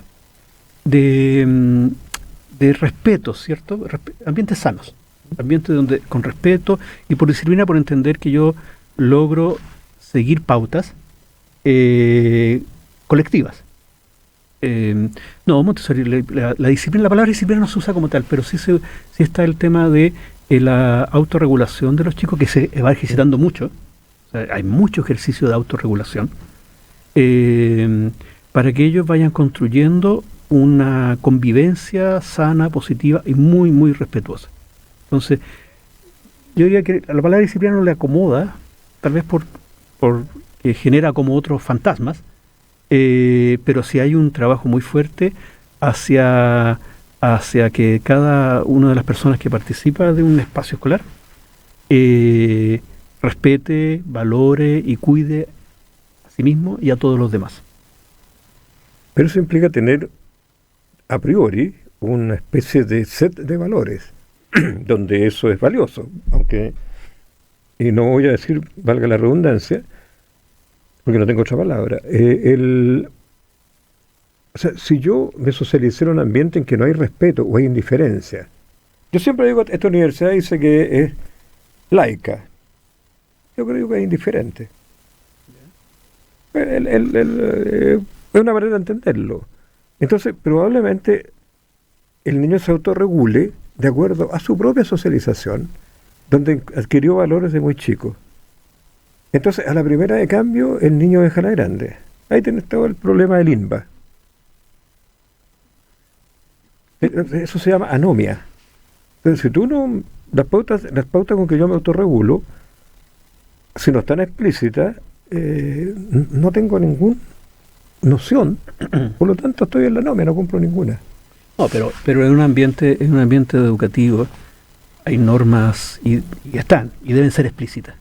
S3: de respeto, ¿cierto? Ambientes sanos, ambientes donde con respeto y por disciplina, por entender que yo logro seguir pautas colectivas. No, Montessori, la disciplina, la palabra disciplina no se usa como tal, pero sí está el tema de la autorregulación de los chicos, que se va ejercitando mucho. O sea, hay mucho ejercicio de autorregulación para que ellos vayan construyendo una convivencia sana, positiva y muy, muy respetuosa. Entonces, yo diría que a la palabra disciplina no le acomoda, tal vez por que genera como otros fantasmas, pero sí hay un trabajo muy fuerte hacia que cada una de las personas que participa de un espacio escolar respete, valore y cuide a sí mismo y a todos los demás.
S2: Pero eso implica tener a priori una especie de set de valores donde eso es valioso, aunque, y no voy a decir, valga la redundancia, porque no tengo otra palabra, o sea, si yo me socialicé en un ambiente en que no hay respeto o hay indiferencia, yo siempre digo, esta universidad dice que es laica, yo creo que es indiferente. Es una manera de entenderlo. Entonces, probablemente el niño se autorregule de acuerdo a su propia socialización, donde adquirió valores de muy chico. Entonces, a la primera de cambio, el niño deja la grande. Ahí tenés todo el problema del INVA. Eso se llama anomia. Entonces, si tú no... Las pautas con que yo me autorregulo, si no están explícitas, no tengo ninguna noción, por lo tanto estoy en la anomia, no cumplo ninguna.
S3: No, pero en un ambiente educativo hay normas y están, y deben ser explícitas.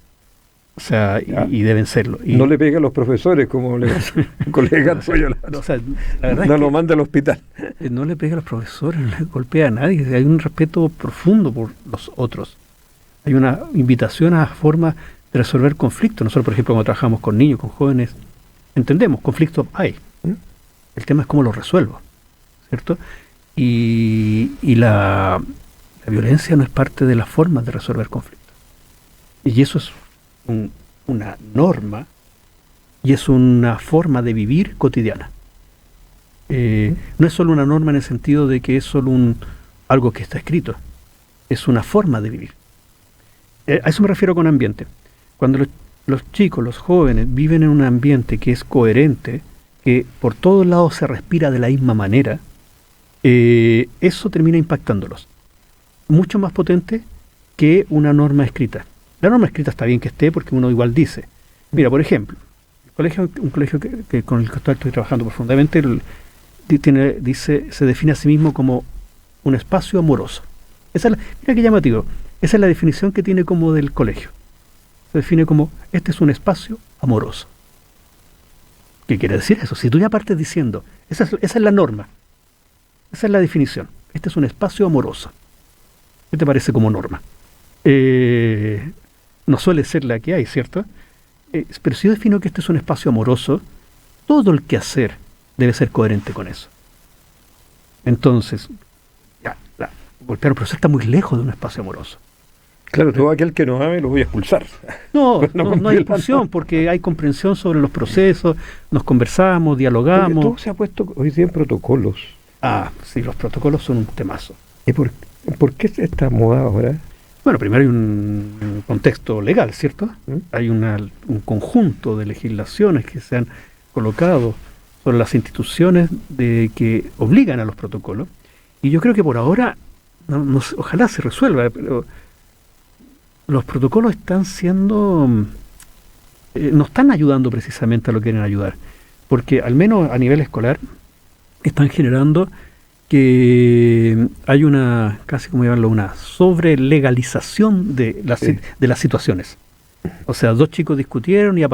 S3: O sea, y deben serlo. Y
S2: no le pegue a los profesores como le colega tuyo.
S3: O sea, la verdad
S2: no
S3: es
S2: lo
S3: que
S2: manda al hospital.
S3: no le pega a los profesores, no le golpea a nadie. Hay un respeto profundo por los otros. Hay una invitación a formas de resolver conflictos. Nosotros, por ejemplo, cuando trabajamos con niños, con jóvenes, entendemos, conflictos hay. El tema es cómo los resuelvo, ¿cierto? Y la violencia no es parte de las formas de resolver conflictos. Y eso es una norma y es una forma de vivir cotidiana. No es solo una norma en el sentido de que es solo algo que está escrito, es una forma de vivir. A eso me refiero con ambiente. Cuando los chicos, los jóvenes viven en un ambiente que es coherente, que por todos lados se respira de la misma manera, eso termina impactándolos. Mucho más potente que una norma escrita. La norma escrita está bien que esté porque uno igual dice. Mira, por ejemplo, un colegio que con el que estoy trabajando profundamente, se define a sí mismo como un espacio amoroso. Mira qué llamativo. Esa es la definición que tiene como del colegio. Se define como, este es un espacio amoroso. ¿Qué quiere decir eso? Si tú ya partes diciendo, esa es la norma, esa es la definición, este es un espacio amoroso. ¿Qué te parece como norma? No suele ser la que hay, ¿cierto? Pero si yo defino que este es un espacio amoroso, todo el quehacer debe ser coherente con eso. Entonces, golpear a un profesor está muy lejos de un espacio amoroso.
S2: Claro, todo aquel que no ame lo voy a expulsar.
S3: No hay expulsión, porque hay comprensión sobre los procesos, nos conversamos, dialogamos.
S2: Porque todo se ha puesto hoy día en protocolos.
S3: Ah, sí, los protocolos son un temazo.
S2: ¿Y por qué esta moda ahora?
S3: Bueno, primero hay un contexto legal, ¿cierto? Hay un conjunto de legislaciones que se han colocado son las instituciones que obligan a los protocolos, y yo creo que por ahora, ojalá se resuelva, pero los protocolos están siendo, no están ayudando precisamente a lo que quieren ayudar, porque al menos a nivel escolar están generando que hay una, casi como llamarlo, una sobrelegalización de las situaciones. O sea, dos chicos discutieron y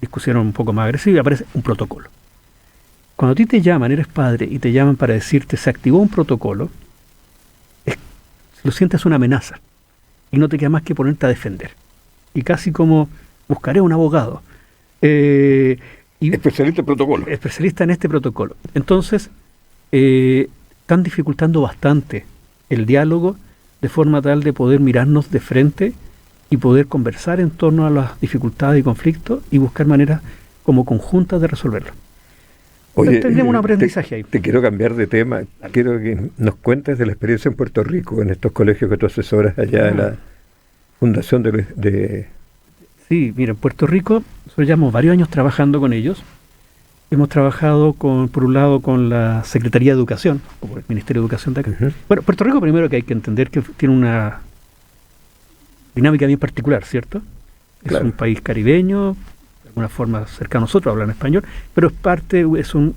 S3: discusiones un poco más agresivas, y aparece un protocolo. Cuando a ti te llaman, eres padre, y te llaman para decirte se activó un protocolo, lo sientes una amenaza, y no te queda más que ponerte a defender. Y casi como, buscaré un abogado.
S2: Especialista en protocolo.
S3: Especialista en este protocolo. Entonces, están dificultando bastante el diálogo, de forma tal de poder mirarnos de frente y poder conversar en torno a las dificultades y conflictos y buscar maneras como conjuntas de resolverlo.
S2: Oye,
S3: tendremos un aprendizaje ahí.
S2: Te quiero cambiar de tema.
S3: Dale.
S2: Quiero que nos cuentes de la experiencia en Puerto Rico, en estos colegios que tú asesoras allá de la Fundación de...
S3: Sí, mira, en Puerto Rico nosotros llevamos varios años trabajando con ellos. Hemos trabajado por un lado con la Secretaría de Educación, o por el Ministerio de Educación de acá.
S2: Uh-huh.
S3: Bueno, Puerto Rico primero que hay que entender que tiene una dinámica bien particular, ¿cierto?
S2: Claro.
S3: Es un país caribeño, de alguna forma cercano a nosotros, hablan español, pero es un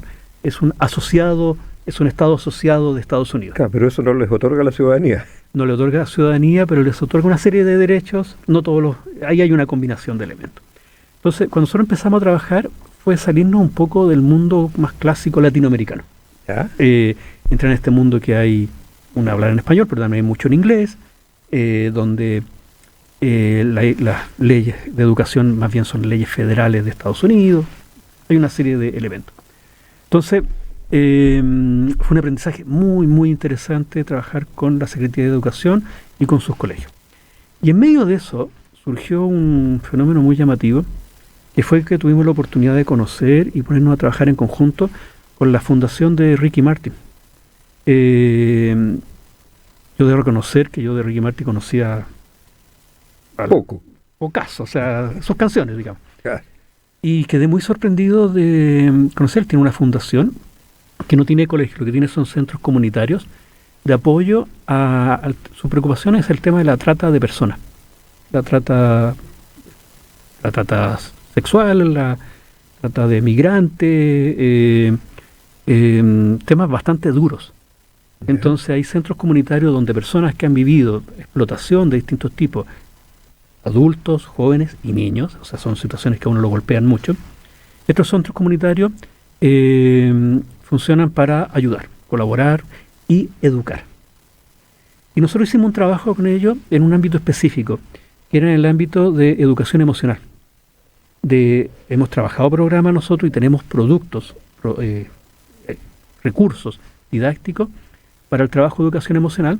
S3: asociado, es un estado asociado de Estados Unidos.
S2: Claro, pero eso no les otorga la ciudadanía.
S3: No le otorga la ciudadanía, pero les otorga una serie de derechos, no todos ahí hay una combinación de elementos. Entonces, cuando nosotros empezamos a trabajar, fue salirnos un poco del mundo más clásico latinoamericano.
S2: ¿Ya?
S3: Entrar en este mundo que hay hablar en español, pero también hay mucho en inglés, donde las leyes de educación más bien son leyes federales de Estados Unidos. Hay una serie de elementos. Entonces, fue un aprendizaje muy, muy interesante trabajar con la Secretaría de Educación y con sus colegios. Y en medio de eso surgió un fenómeno muy llamativo, que fue que tuvimos la oportunidad de conocer y ponernos a trabajar en conjunto con la fundación de Ricky Martin. Yo debo reconocer que yo de Ricky Martin conocía pocaso, o sea, sus canciones, digamos.
S2: Claro.
S3: Y quedé muy sorprendido de conocer. Tiene una fundación que no tiene colegio, lo que tiene son centros comunitarios de apoyo su preocupación es el tema de la trata de personas. La trata sexual, la trata de migrantes, temas bastante duros. Entonces hay centros comunitarios donde personas que han vivido explotación de distintos tipos, adultos, jóvenes y niños, o sea, son situaciones que a uno lo golpean mucho. Estos centros comunitarios funcionan para ayudar, colaborar y educar. Y nosotros hicimos un trabajo con ellos en un ámbito específico, que era en el ámbito de educación emocional. Hemos trabajado programas nosotros y tenemos productos, recursos didácticos para el trabajo de educación emocional,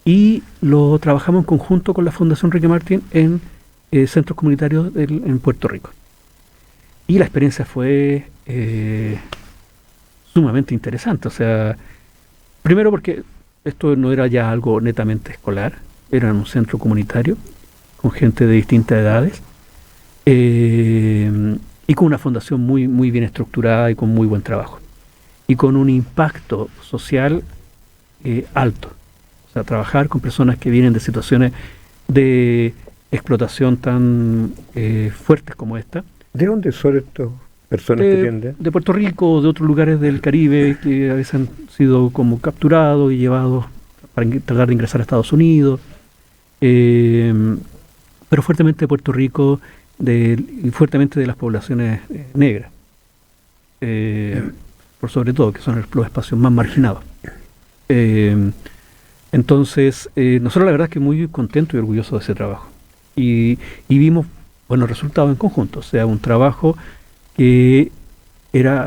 S3: y lo trabajamos en conjunto con la Fundación Ricky Martin en centros comunitarios en Puerto Rico. Y la experiencia fue sumamente interesante. O sea, primero porque esto no era ya algo netamente escolar, era un centro comunitario con gente de distintas edades, y con una fundación muy, muy bien estructurada y con muy buen trabajo. Y con un impacto social alto. O sea, trabajar con personas que vienen de situaciones de explotación tan fuertes como esta.
S2: ¿De dónde son estas personas que tienden?
S3: De Puerto Rico, de otros lugares del Caribe, que a veces han sido como capturados y llevados para tratar de ingresar a Estados Unidos. Pero fuertemente de Puerto Rico y fuertemente de las poblaciones negras. Por sobre todo, que son los espacios más marginados. Entonces, nosotros la verdad es que muy contentos y orgullosos de ese trabajo. Y vimos buenos resultados en conjunto, o sea, un trabajo que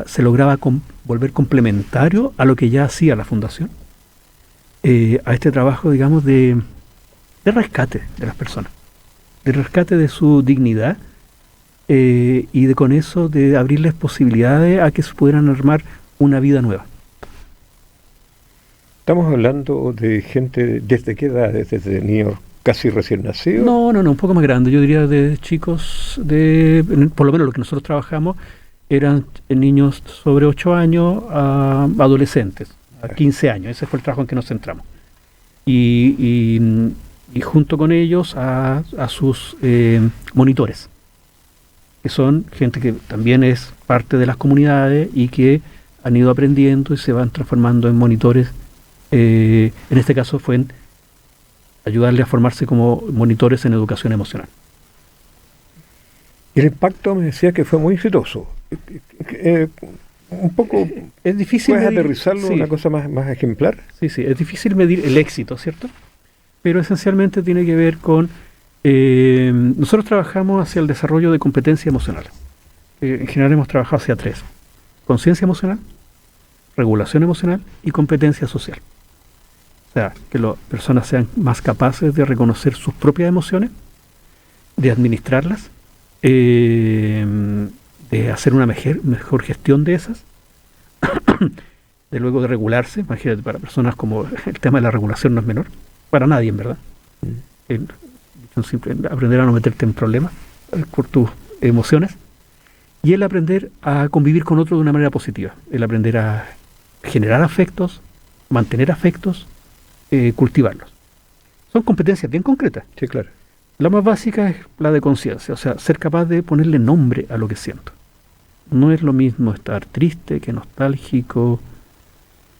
S3: se lograba volver complementario a lo que ya hacía la Fundación, a este trabajo, digamos, de rescate de las personas, de rescate de su dignidad, y con eso de abrirles posibilidades a que se pudieran armar una vida nueva.
S2: Estamos hablando de gente, ¿desde qué edad? ¿Desde niños casi recién nacidos?
S3: No, un poco más grande. Yo diría de chicos, por lo menos lo que nosotros trabajamos, eran niños sobre 8 años a adolescentes, a 15 años. Ese fue el trabajo en que nos centramos. Y junto con ellos a sus monitores, que son gente que también es parte de las comunidades y que han ido aprendiendo y se van transformando en monitores. En este caso fue en ayudarle a formarse como monitores en educación emocional.
S2: El impacto me decía que fue muy exitoso. Un poco
S3: es difícil
S2: ¿puedes
S3: medir,
S2: aterrizarlo
S3: sí,
S2: una cosa más ejemplar?
S3: Sí, es difícil medir el éxito, ¿cierto? Pero esencialmente tiene que ver con nosotros trabajamos hacia el desarrollo de competencia emocional. En general hemos trabajado hacia 3: conciencia emocional, regulación emocional y competencia social. O sea, que las personas sean más capaces de reconocer sus propias emociones, de administrarlas, de hacer una mejor gestión de esas, de luego de regularse. Imagínate, para personas como el tema de la regulación no es menor, para nadie en verdad. Aprender a no meterte en problemas por tus emociones, y el aprender a convivir con otros de una manera positiva, el aprender a generar afectos, mantener afectos, cultivarlos. Son competencias bien concretas.
S2: Sí, claro.
S3: La más básica es la de conciencia, o sea, ser capaz de ponerle nombre a lo que siento. No es lo mismo estar triste que nostálgico,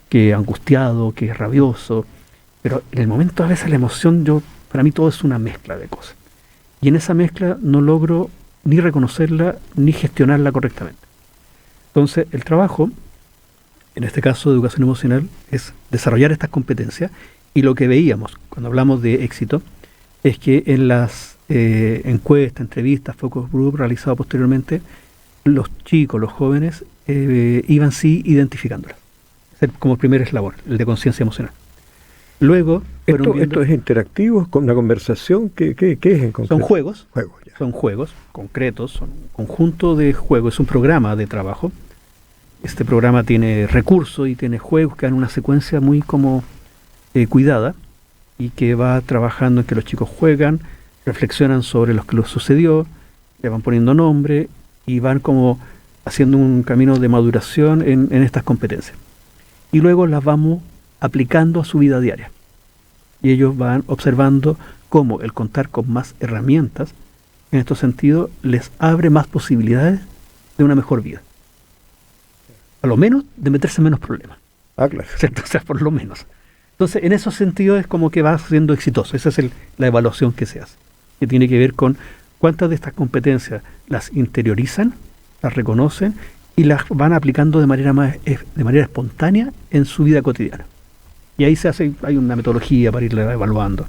S3: que angustiado, que rabioso, pero en el momento a veces la emoción, para mí todo es una mezcla de cosas. Y en esa mezcla no logro ni reconocerla ni gestionarla correctamente. Entonces, el trabajo, en este caso de educación emocional, es desarrollar estas competencias, y lo que veíamos cuando hablamos de éxito es que en las encuestas, entrevistas, focus group realizados posteriormente, los chicos, los jóvenes, iban sí identificándolas. Como el primer eslabón, el de conciencia emocional. Luego
S2: ¿Esto es interactivo, con una conversación? ¿Qué es en concreto?
S3: Son juegos.
S2: Ya.
S3: Son juegos concretos, son un conjunto de juegos, es un programa de trabajo. Este programa tiene recursos y tiene juegos que dan una secuencia muy como cuidada, y que va trabajando en que los chicos juegan, reflexionan sobre lo que les sucedió, le van poniendo nombre y van como haciendo un camino de maduración en estas competencias. Y luego las vamos aplicando a su vida diaria. Y ellos van observando cómo el contar con más herramientas, en estos sentidos, les abre más posibilidades de una mejor vida. A lo menos de meterse en menos problemas.
S2: Claro.
S3: ¿Cierto? O sea, por lo menos. Entonces, en esos sentidos es como que va siendo exitoso. Esa es la evaluación que se hace, que tiene que ver con cuántas de estas competencias las interiorizan, las reconocen y las van aplicando de manera espontánea en su vida cotidiana. Y ahí hay una metodología para irla evaluando.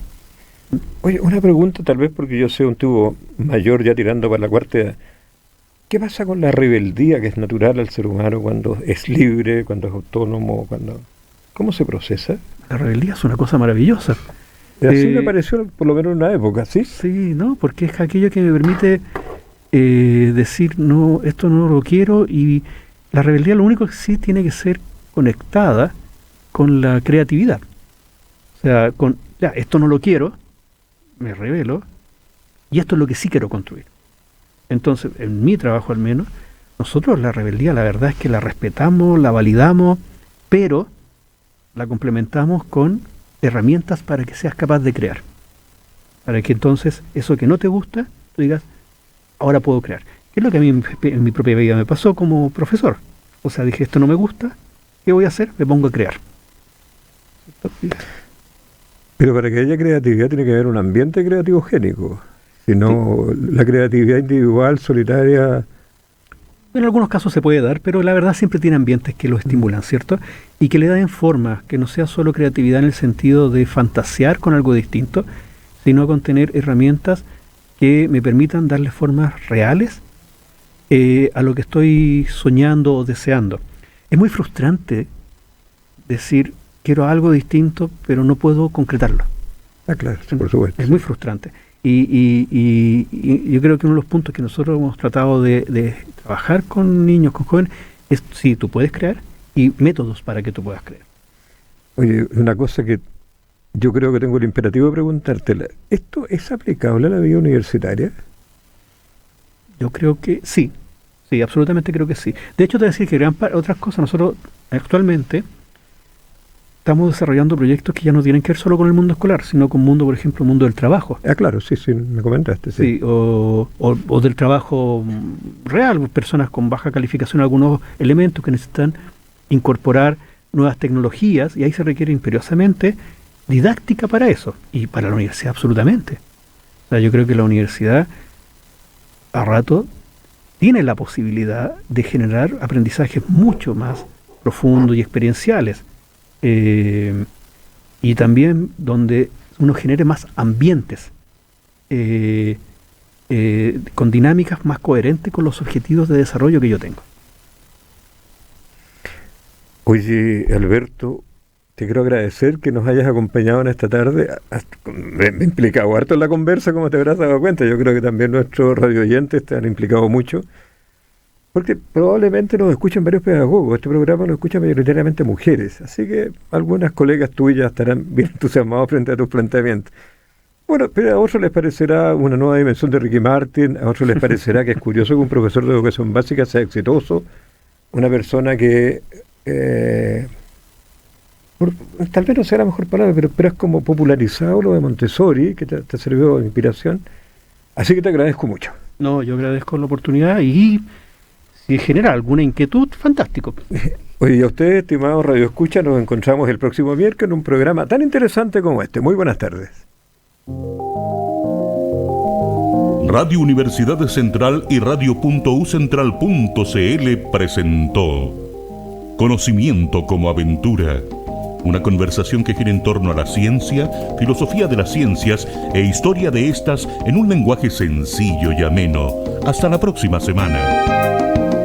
S2: Oye, una pregunta tal vez porque yo soy un tipo mayor ya tirando para la cuarta edad. ¿Qué pasa con la rebeldía que es natural al ser humano cuando es libre, cuando es autónomo, ¿cómo se procesa?
S3: La rebeldía es una cosa maravillosa.
S2: Así me pareció, por lo menos en una época, ¿sí?
S3: Sí, ¿no? Porque es aquello que me permite decir, no, esto no lo quiero, y la rebeldía lo único que sí tiene que ser conectada con la creatividad. O sea, esto no lo quiero, me rebelo, y esto es lo que sí quiero construir. Entonces, en mi trabajo al menos, nosotros la rebeldía, la verdad es que la respetamos, la validamos, pero la complementamos con herramientas para que seas capaz de crear. Para que entonces, eso que no te gusta, tú digas, ahora puedo crear. ¿Qué es lo que a mí en mi propia vida me pasó como profesor? O sea, dije, esto no me gusta, ¿qué voy a hacer? Me pongo a crear.
S2: Pero para que haya creatividad tiene que haber un ambiente creativo génico. Si no, sí, la creatividad individual, solitaria...
S3: En algunos casos se puede dar, pero la verdad siempre tiene ambientes que lo estimulan, ¿cierto? Y que le dan forma, que no sea solo creatividad en el sentido de fantasear con algo distinto, sino con tener herramientas que me permitan darle formas reales a lo que estoy soñando o deseando. Es muy frustrante decir, quiero algo distinto, pero no puedo concretarlo.
S2: Claro, por supuesto.
S3: Es muy frustrante. Y yo creo que uno de los puntos que nosotros hemos tratado de trabajar con niños, con jóvenes, es sí, tú puedes crear, y métodos para que tú puedas crear.
S2: Oye, una cosa que yo creo que tengo el imperativo de preguntártela, ¿esto es aplicable a la vida universitaria?
S3: Yo creo que sí, Sí, absolutamente creo que sí. De hecho, te voy a decir que otras cosas, nosotros actualmente estamos desarrollando proyectos que ya no tienen que ver solo con el mundo escolar, sino con mundo, por ejemplo, el mundo del trabajo.
S2: Ah, claro, sí, me comentaste. Sí,
S3: Sí, o del trabajo real, personas con baja calificación, algunos elementos que necesitan incorporar nuevas tecnologías, y ahí se requiere imperiosamente didáctica para eso, y para la universidad absolutamente. O sea, yo creo que la universidad a rato tiene la posibilidad de generar aprendizajes mucho más profundos y experienciales, y también donde uno genere más ambientes con dinámicas más coherentes con los objetivos de desarrollo que yo tengo.
S2: Oye, Alberto, te quiero agradecer que nos hayas acompañado en esta tarde. Me he implicado harto en la conversa, como te habrás dado cuenta. Yo creo que también nuestros radioyentes te han implicado mucho, porque probablemente nos escuchan varios pedagogos. Este programa lo escuchan mayoritariamente mujeres, así que algunas colegas tuyas estarán bien entusiasmados frente a tus planteamientos. Bueno, pero a otros les parecerá una nueva dimensión de Ricky Martin, a otros les parecerá que es curioso que un profesor de educación básica sea exitoso, una persona que tal vez no sea la mejor palabra, pero es como popularizado lo de Montessori, que te sirvió de inspiración. Así que te agradezco mucho.
S3: No, yo agradezco la oportunidad, y si genera alguna inquietud, fantástico.
S2: Oye, y a ustedes, estimados Radio Escucha, nos encontramos el próximo miércoles en un programa tan interesante como este. Muy buenas tardes.
S1: Radio Universidad Central y Radio.ucentral.cl presentó Conocimiento como aventura. Una conversación que gira en torno a la ciencia, filosofía de las ciencias e historia de estas en un lenguaje sencillo y ameno. Hasta la próxima semana.